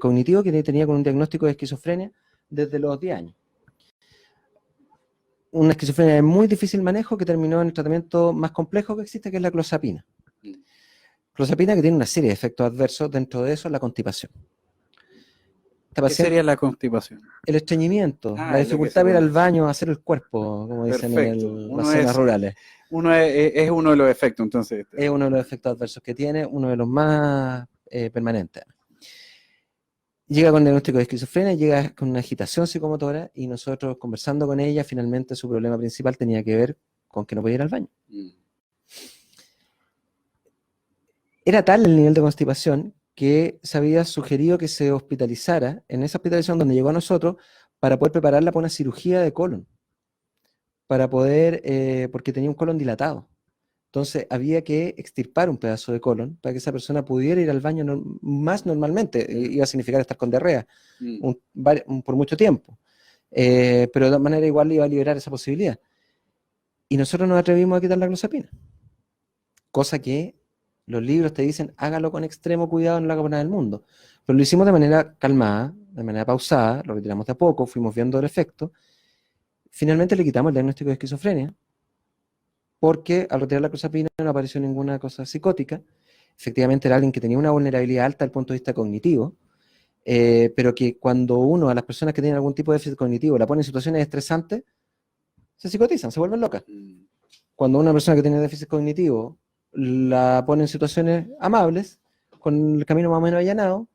cognitivo que tenía con un diagnóstico de esquizofrenia desde los 10 años. Una esquizofrenia de muy difícil manejo que terminó en el tratamiento más complejo que existe, que es la clozapina. Clozapina que tiene una serie de efectos adversos, dentro de eso la constipación. ¿Qué sería la constipación? El estreñimiento, la dificultad de ir al baño, hacer el cuerpo, como dicen en las zonas rurales. Es uno de los efectos, entonces. Es uno de los efectos adversos que tiene, uno de los más permanente. Llega con diagnóstico de esquizofrenia, llega con una agitación psicomotora y nosotros conversando con ella, finalmente su problema principal tenía que ver con que no podía ir al baño. Era tal el nivel de constipación que se había sugerido que se hospitalizara en esa hospitalización donde llegó a nosotros para poder prepararla para una cirugía de colon, para poder, porque tenía un colon dilatado. Entonces había que extirpar un pedazo de colon para que esa persona pudiera ir al baño más normalmente. Iba a significar estar con diarrea por mucho tiempo. Pero de todas maneras igual iba a liberar esa posibilidad. Y nosotros nos atrevimos a quitar la clozapina. Cosa que los libros te dicen, hágalo con extremo cuidado, no lo haga por nada del mundo. Pero lo hicimos de manera calmada, de manera pausada, lo retiramos de a poco, fuimos viendo el efecto. Finalmente le quitamos el diagnóstico de esquizofrenia, porque al retirar la clozapina no apareció ninguna cosa psicótica. Efectivamente era alguien que tenía una vulnerabilidad alta desde el punto de vista cognitivo, pero que cuando uno a las personas que tienen algún tipo de déficit cognitivo la pone en situaciones estresantes, se psicotizan, se vuelven locas. Cuando una persona que tiene déficit cognitivo la pone en situaciones amables, con el camino más o menos allanado,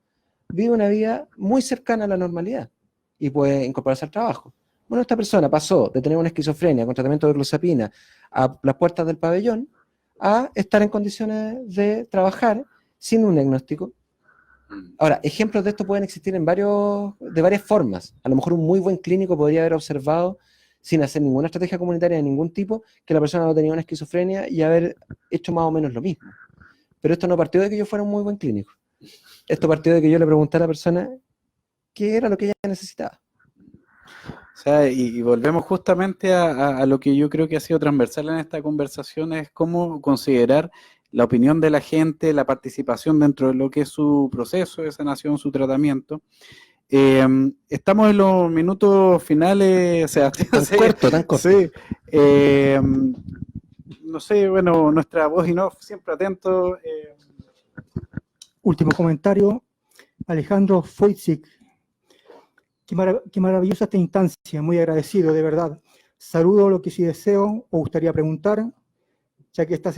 vive una vida muy cercana a la normalidad y puede incorporarse al trabajo. Bueno, esta persona pasó de tener una esquizofrenia con tratamiento de clozapina a las puertas del pabellón a estar en condiciones de trabajar sin un diagnóstico. Ahora, ejemplos de esto pueden existir de varias formas. A lo mejor un muy buen clínico podría haber observado, sin hacer ninguna estrategia comunitaria de ningún tipo, que la persona no tenía una esquizofrenia y haber hecho más o menos lo mismo. Pero esto no partió de que yo fuera un muy buen clínico. Esto partió de que yo le preguntara a la persona qué era lo que ella necesitaba. O sea, y volvemos justamente a lo que yo creo que ha sido transversal en esta conversación, es cómo considerar la opinión de la gente, la participación dentro de lo que es su proceso de sanación, su tratamiento. Estamos en los minutos finales, Sebastián. Tan corto. Sí. No sé, bueno, nuestra voz y no siempre atento. Último comentario, Alejandro Foitzik. Qué maravillosa esta instancia, muy agradecido, de verdad. Saludo lo que sí deseo o gustaría preguntar, ya que estas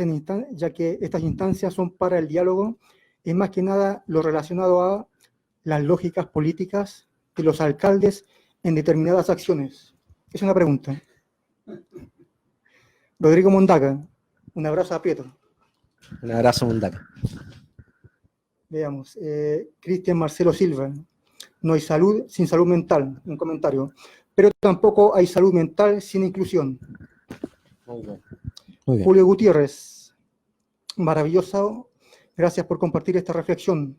instancias son para el diálogo, es más que nada lo relacionado a las lógicas políticas de los alcaldes en determinadas acciones. Es una pregunta. Rodrigo Mondaca, un abrazo a Pietro. Un abrazo, Mondaca. Veamos, Cristian Marcelo Silva. No hay salud sin salud mental, un comentario. Pero tampoco hay salud mental sin inclusión. Muy bien. Julio Gutiérrez, maravilloso. Gracias por compartir esta reflexión.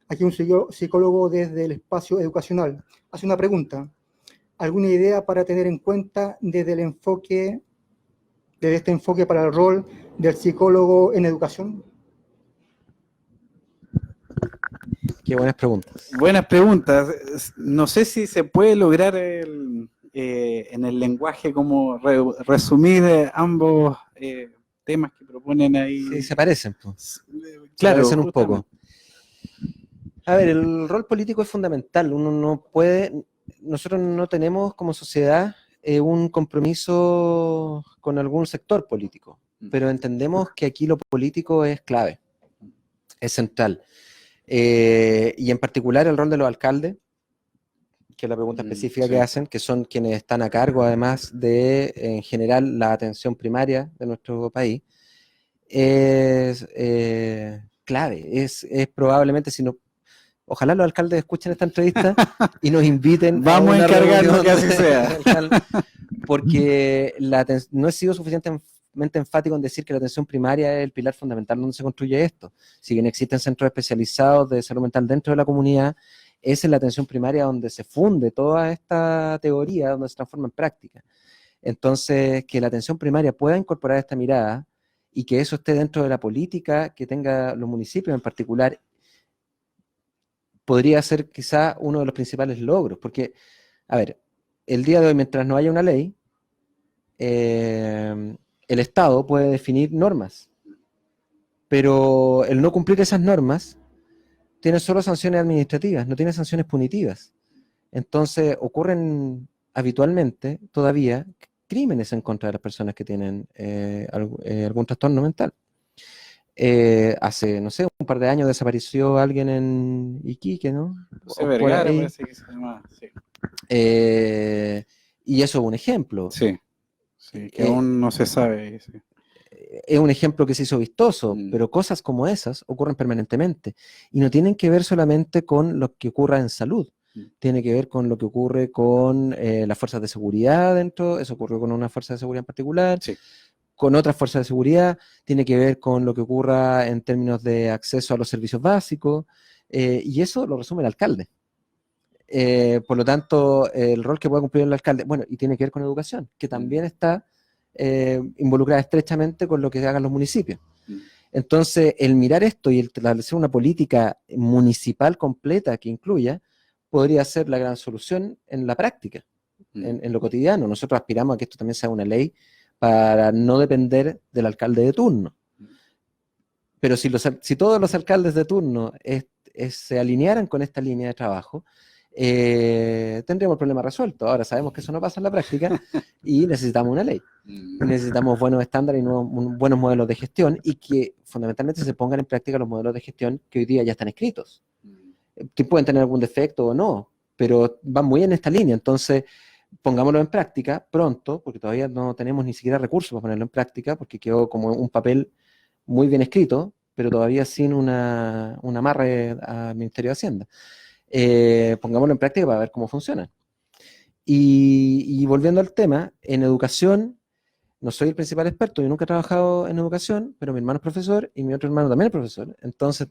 Aquí un psicólogo desde el espacio educacional hace una pregunta. ¿Alguna idea para tener en cuenta desde este enfoque para el rol del psicólogo en educación? Qué buenas preguntas. Buenas preguntas. No sé si se puede lograr en el lenguaje como resumir ambos temas que proponen ahí. Sí, se parecen. Pues. Claro, se parecen un poco. A ver, el rol político es fundamental. Uno no puede, nosotros no tenemos como sociedad un compromiso con algún sector político, pero entendemos que aquí lo político es clave, es central. Y en particular el rol de los alcaldes, que es la pregunta específica que hacen, que son quienes están a cargo además de, en general, la atención primaria de nuestro país, es clave, es probablemente, si no, ojalá los alcaldes escuchen esta entrevista y nos inviten. Vamos a encargarnos que así sea. Porque no he sido suficientemente enfático en decir que la atención primaria es el pilar fundamental donde se construye esto. Si bien existen centros especializados de salud mental dentro de la comunidad, es en la atención primaria donde se funde toda esta teoría, donde se transforma en práctica. Entonces, que la atención primaria pueda incorporar esta mirada y que eso esté dentro de la política que tenga los municipios en particular, podría ser quizá uno de los principales logros, porque, a ver, el día de hoy, mientras no haya una ley, el Estado puede definir normas, pero el no cumplir esas normas tiene solo sanciones administrativas, no tiene sanciones punitivas. Entonces ocurren habitualmente todavía crímenes en contra de las personas que tienen algún trastorno mental. Hace, no sé, un par de años desapareció alguien en Iquique, ¿no? José O por Vergara ahí. parece que se llama, sí. Y eso es un ejemplo. Sí, sí, que Eh, aún no se sabe. Sí. es un ejemplo que se hizo vistoso, Mm. pero cosas como esas ocurren permanentemente y no tienen que ver solamente con lo que ocurra en salud, tiene que ver con lo que ocurre con las fuerzas de seguridad dentro, eso ocurrió con una fuerza de seguridad en particular, Sí. con otras fuerzas de seguridad, tiene que ver con lo que ocurra en términos de acceso a los servicios básicos, y eso lo resume el alcalde. Por lo tanto, el rol que puede cumplir el alcalde, bueno, y tiene que ver con educación, que también está involucrada estrechamente con lo que hagan los municipios. Entonces, el mirar esto y el establecer una política municipal completa que incluya, podría ser la gran solución en la práctica, en lo cotidiano. Nosotros aspiramos a que esto también sea una ley para no depender del alcalde de turno. Pero si todos los alcaldes de turno se alinearan con esta línea de trabajo, tendríamos el problema resuelto. Ahora sabemos que eso no pasa en la práctica y necesitamos una ley. Necesitamos buenos estándares y buenos modelos de gestión y que fundamentalmente se pongan en práctica los modelos de gestión que hoy día ya están escritos. Que pueden tener algún defecto o no, pero van muy en esta línea. Entonces, pongámoslo en práctica pronto, porque todavía no tenemos ni siquiera recursos para ponerlo en práctica, porque quedó como un papel muy bien escrito, pero todavía sin un amarre al Ministerio de Hacienda. Pongámoslo en práctica para ver cómo funciona. Y volviendo al tema, en educación, no soy el principal experto, yo nunca he trabajado en educación, pero mi hermano es profesor y mi otro hermano también es profesor. Entonces,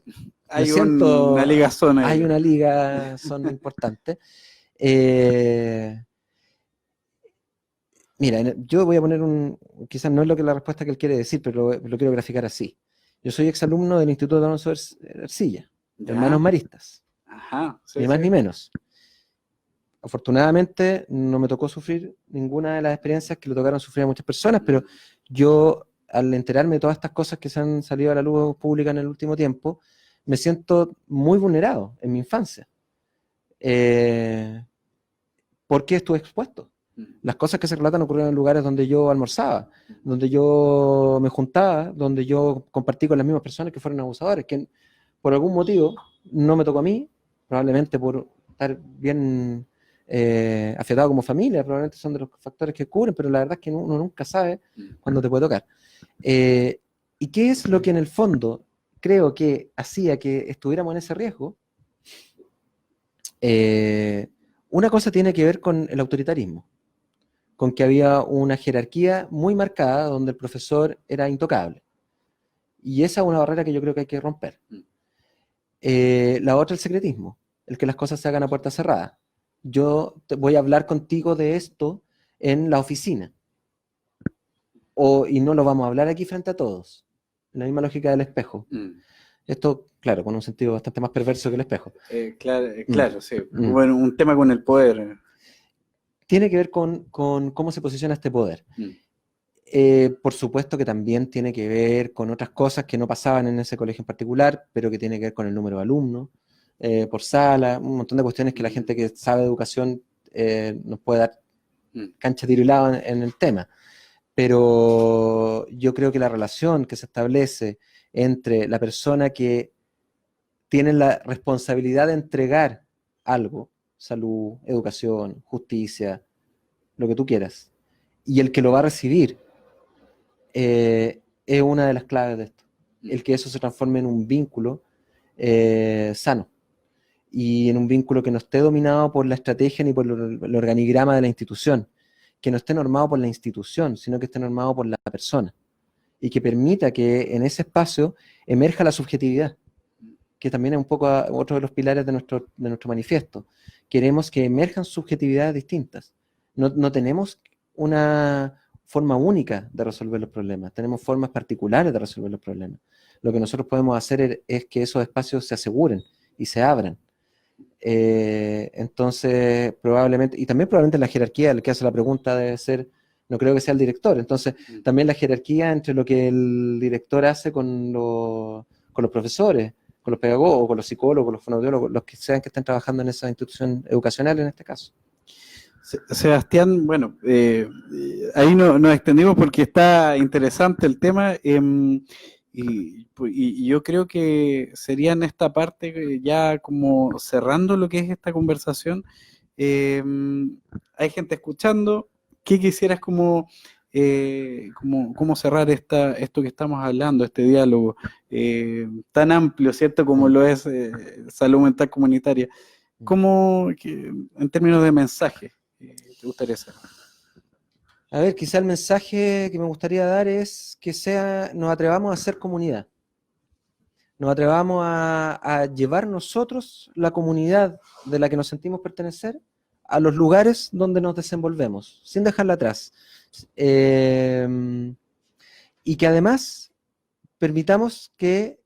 Hay una ligazón ahí. Hay una ligazón importante. Mira, yo voy a poner quizás no es la respuesta que él quiere decir, pero lo quiero graficar así. Yo soy exalumno del Instituto de Alonso Ercilla, de Hermanos Maristas. Ajá, sí, ni más sí. ni menos. Afortunadamente no me tocó sufrir ninguna de las experiencias que le tocaron sufrir a muchas personas, pero yo, al enterarme de todas estas cosas que se han salido a la luz pública en el último tiempo, me siento muy vulnerado en mi infancia. Porque estuve expuesto. Las cosas que se relatan ocurrieron en lugares donde yo almorzaba, donde yo me juntaba, donde yo compartí con las mismas personas que fueron abusadores, que por algún motivo no me tocó a mí, probablemente por estar bien afiatado como familia, probablemente son de los factores que ocurren, pero la verdad es que uno nunca sabe cuándo te puede tocar. ¿Y qué es lo que en el fondo creo que hacía que estuviéramos en ese riesgo? Una cosa tiene que ver con el autoritarismo, con que había una jerarquía muy marcada donde el profesor era intocable. Y esa es una barrera que yo creo que hay que romper. La otra, el secretismo, el que las cosas se hagan a puerta cerrada. Yo voy a hablar contigo de esto en la oficina. Y no lo vamos a hablar aquí frente a todos. La misma lógica del espejo. Esto, claro, con un sentido bastante más perverso que el espejo. Claro, sí. Bueno, un tema con el poder. Tiene que ver con cómo se posiciona este poder. Por supuesto que también tiene que ver con otras cosas que no pasaban en ese colegio en particular, pero que tiene que ver con el número de alumnos, por sala, un montón de cuestiones que la gente que sabe de educación nos puede dar cancha, tiro y lado en el tema. Pero yo creo que la relación que se establece entre la persona que tiene la responsabilidad de entregar algo, salud, educación, justicia, lo que tú quieras, y el que lo va a recibir, es una de las claves de esto. El que eso se transforme en un vínculo sano, y en un vínculo que no esté dominado por la estrategia ni por el organigrama de la institución, que no esté normado por la institución, sino que esté normado por la persona, y que permita que en ese espacio emerja la subjetividad, que también es un poco otro de los pilares de nuestro manifiesto. Queremos que emerjan subjetividades distintas. No tenemos una forma única de resolver los problemas, tenemos formas particulares de resolver los problemas. Lo que nosotros podemos hacer es que esos espacios se aseguren y se abran. Entonces, probablemente, y también probablemente la jerarquía, el que hace la pregunta debe ser, no creo que sea el director, entonces también la jerarquía entre lo que el director hace con los profesores, con los pedagogos, con los psicólogos, con los fonoaudiólogos, los que sean que estén trabajando en esa institución educacional en este caso. Sebastián, bueno, ahí nos extendimos porque está interesante el tema. Y yo creo que sería en esta parte, ya como cerrando lo que es esta conversación, eh, hay gente escuchando. ¿Qué quisieras como cerrar esto que estamos hablando, este diálogo tan amplio, ¿cierto? Como lo es salud mental comunitaria? En términos de mensaje, te gustaría hacer? A ver, quizá el mensaje que me gustaría dar es que nos atrevamos a ser comunidad. Nos atrevamos a llevar nosotros la comunidad de la que nos sentimos pertenecer a los lugares donde nos desenvolvemos, sin dejarla atrás. Y que además permitamos que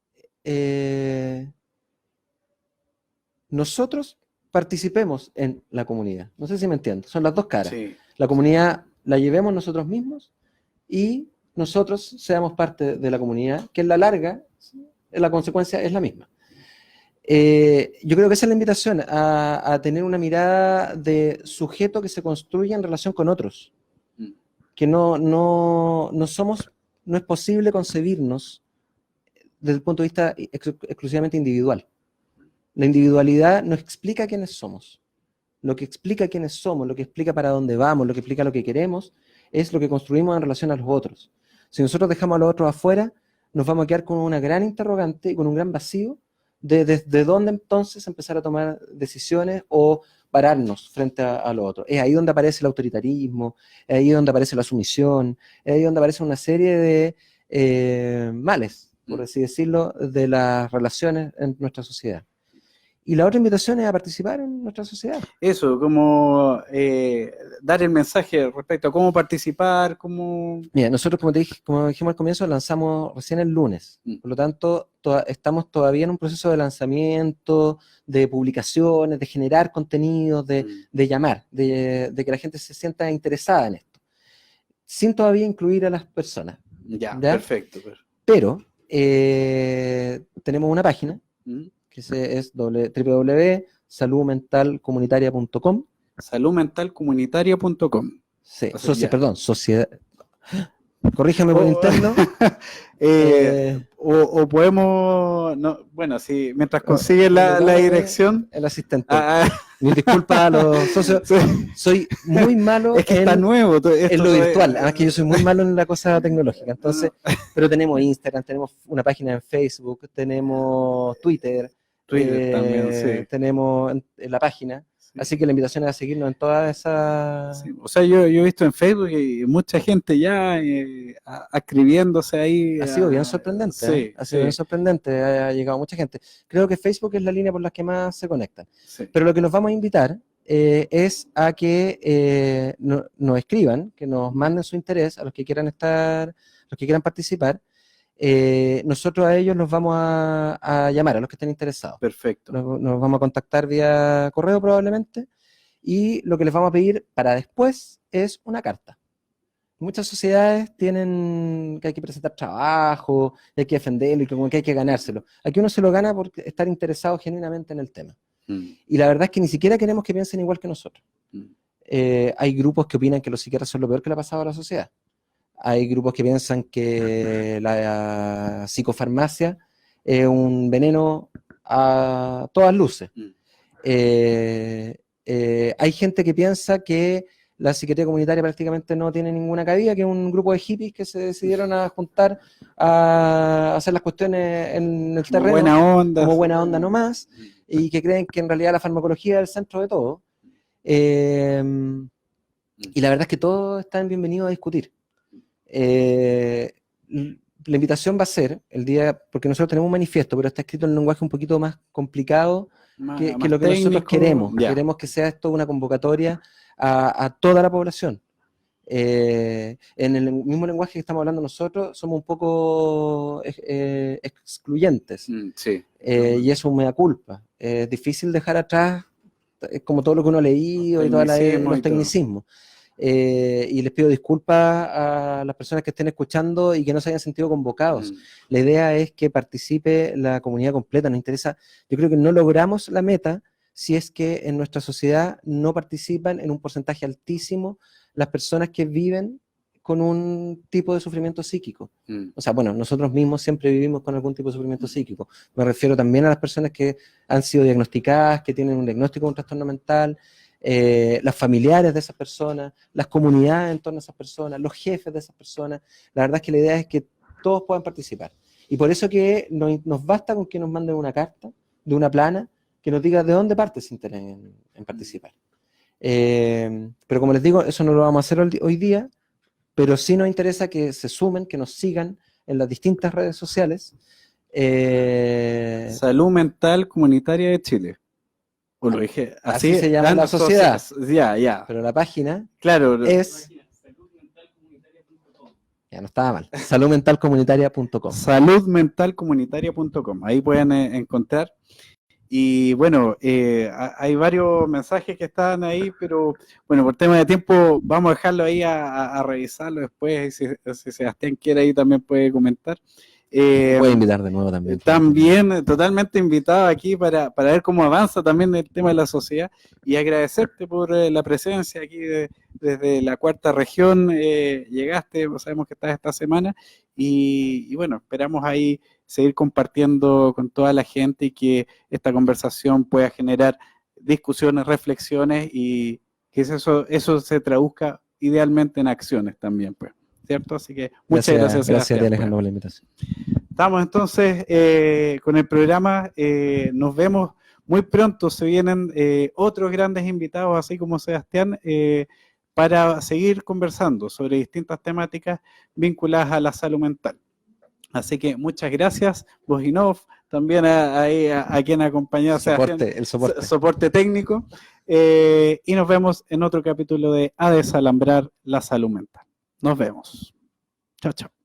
nosotros participemos en la comunidad. No sé si me entiendes, son las dos caras. Sí. La comunidad la llevemos nosotros mismos y nosotros seamos parte de la comunidad, que en la larga la consecuencia es la misma. Yo creo que esa es la invitación, a tener una mirada de sujeto que se construya en relación con otros, que no es posible concebirnos desde el punto de vista exclusivamente individual. La individualidad no explica quiénes somos. Lo que explica quiénes somos, lo que explica para dónde vamos, lo que explica lo que queremos, es lo que construimos en relación a los otros. Si nosotros dejamos a los otros afuera, nos vamos a quedar con una gran interrogante y con un gran vacío de desde dónde entonces empezar a tomar decisiones o pararnos frente a lo otro. Es ahí donde aparece el autoritarismo, es ahí donde aparece la sumisión, es ahí donde aparece una serie de males, por así decirlo, de las relaciones en nuestra sociedad. Y la otra invitación es a participar en nuestra sociedad. Eso, como dar el mensaje respecto a cómo participar, cómo... Mira, nosotros, como dijimos al comienzo, lanzamos recién el lunes. Por lo tanto, estamos todavía en un proceso de lanzamiento, de publicaciones, de generar contenidos, de llamar, de que la gente se sienta interesada en esto, sin todavía incluir a las personas. ¿Ya? Perfecto. Pero tenemos una página, que es www.saludmentalcomunitaria.com. Saludmentalcomunitaria.com. Sí, sociedad. Corrígeme por interno. O podemos, bueno, si mientras consigue la dirección. El asistente. Mis disculpas a los socios. Sí. Soy muy malo es que está nuevo en lo virtual. Además que yo soy muy malo en la cosa tecnológica. Entonces, pero tenemos Instagram, tenemos una página en Facebook, tenemos Twitter también, sí. Tenemos en la página. Sí. Así que la invitación es a seguirnos en todas esas... Sí. O sea, yo he visto en Facebook y mucha gente ya escribiéndose ahí. Ha sido bien sorprendente. Sí, ha sido bien sorprendente. Ha llegado mucha gente. Creo que Facebook es la línea por la que más se conectan. Sí. Pero lo que nos vamos a invitar es a que nos escriban, que nos manden su interés a los que quieran participar. Nosotros a ellos los vamos a llamar, a los que estén interesados. Perfecto. Nos vamos a contactar vía correo probablemente, y lo que les vamos a pedir para después es una carta. Muchas sociedades tienen que hay que presentar trabajo, hay que defenderlo y como que hay que ganárselo. Aquí uno se lo gana por estar interesado genuinamente en el tema. Y la verdad es que ni siquiera queremos que piensen igual que nosotros. Hay grupos que opinan que los psiquiatras son lo peor que le ha pasado a la sociedad. Hay grupos que piensan que la psicofarmacia es un veneno a todas luces. Hay gente que piensa que la psiquiatría comunitaria prácticamente no tiene ninguna cabida, que es un grupo de hippies que se decidieron a juntar a hacer las cuestiones en el terreno como buena onda nomás, y que creen que en realidad la farmacología es el centro de todo. Y la verdad es que todos están bienvenidos a discutir. La invitación va a ser el día, porque nosotros tenemos un manifiesto, pero está escrito en un lenguaje un poquito más complicado que lo que nosotros queremos. Ya. Queremos que sea esto una convocatoria a toda la población. En el mismo lenguaje que estamos hablando nosotros, somos un poco excluyentes. Sí. Y eso es un mea culpa. Es difícil dejar atrás como todo lo que uno ha leído y todos los tecnicismos. Y les pido disculpas a las personas que estén escuchando y que no se hayan sentido convocados. La idea es que participe la comunidad completa. Nos interesa, yo creo que no logramos la meta si es que en nuestra sociedad no participan en un porcentaje altísimo las personas que viven con un tipo de sufrimiento psíquico. Mm. O sea, bueno, nosotros mismos siempre vivimos con algún tipo de sufrimiento psíquico. Me refiero también a las personas que han sido diagnosticadas, que tienen un diagnóstico de un trastorno mental, las familiares de esas personas, las comunidades en torno a esas personas, los jefes de esas personas. La verdad es que la idea es que todos puedan participar. Y por eso que nos basta con que nos manden una carta de una plana que nos diga de dónde parte ese interés en participar. Pero como les digo, eso no lo vamos a hacer hoy día, pero sí nos interesa que se sumen, que nos sigan en las distintas redes sociales. Salud Mental Comunitaria de Chile. O lo dije así se llama la sociedad. Ya. Pero la página Claro. es... Ya no estaba mal. Saludmentalcomunitaria.com. Saludmentalcomunitaria.com. Ahí pueden encontrar. Y bueno, hay varios mensajes que están ahí, pero bueno, por tema de tiempo vamos a dejarlo ahí a revisarlo después. Si Sebastián quiere ahí también puede comentar. Puede invitar de nuevo también. También totalmente invitado aquí para ver cómo avanza también el tema de la sociedad y agradecerte por la presencia aquí desde la cuarta región. Llegaste, sabemos que estás esta semana y bueno, esperamos ahí seguir compartiendo con toda la gente y que esta conversación pueda generar discusiones, reflexiones y que eso se traduzca idealmente en acciones también, pues, ¿cierto? Así que muchas gracias. Gracias, Alejandro, por la invitación. Estamos entonces con el programa, nos vemos muy pronto, se vienen otros grandes invitados, así como Sebastián, para seguir conversando sobre distintas temáticas vinculadas a la salud mental. Así que muchas gracias, Boginov, también a quien acompañó a Sebastián, el soporte técnico, y nos vemos en otro capítulo de A Desalambrar la Salud Mental. Nos vemos. Chao, chao.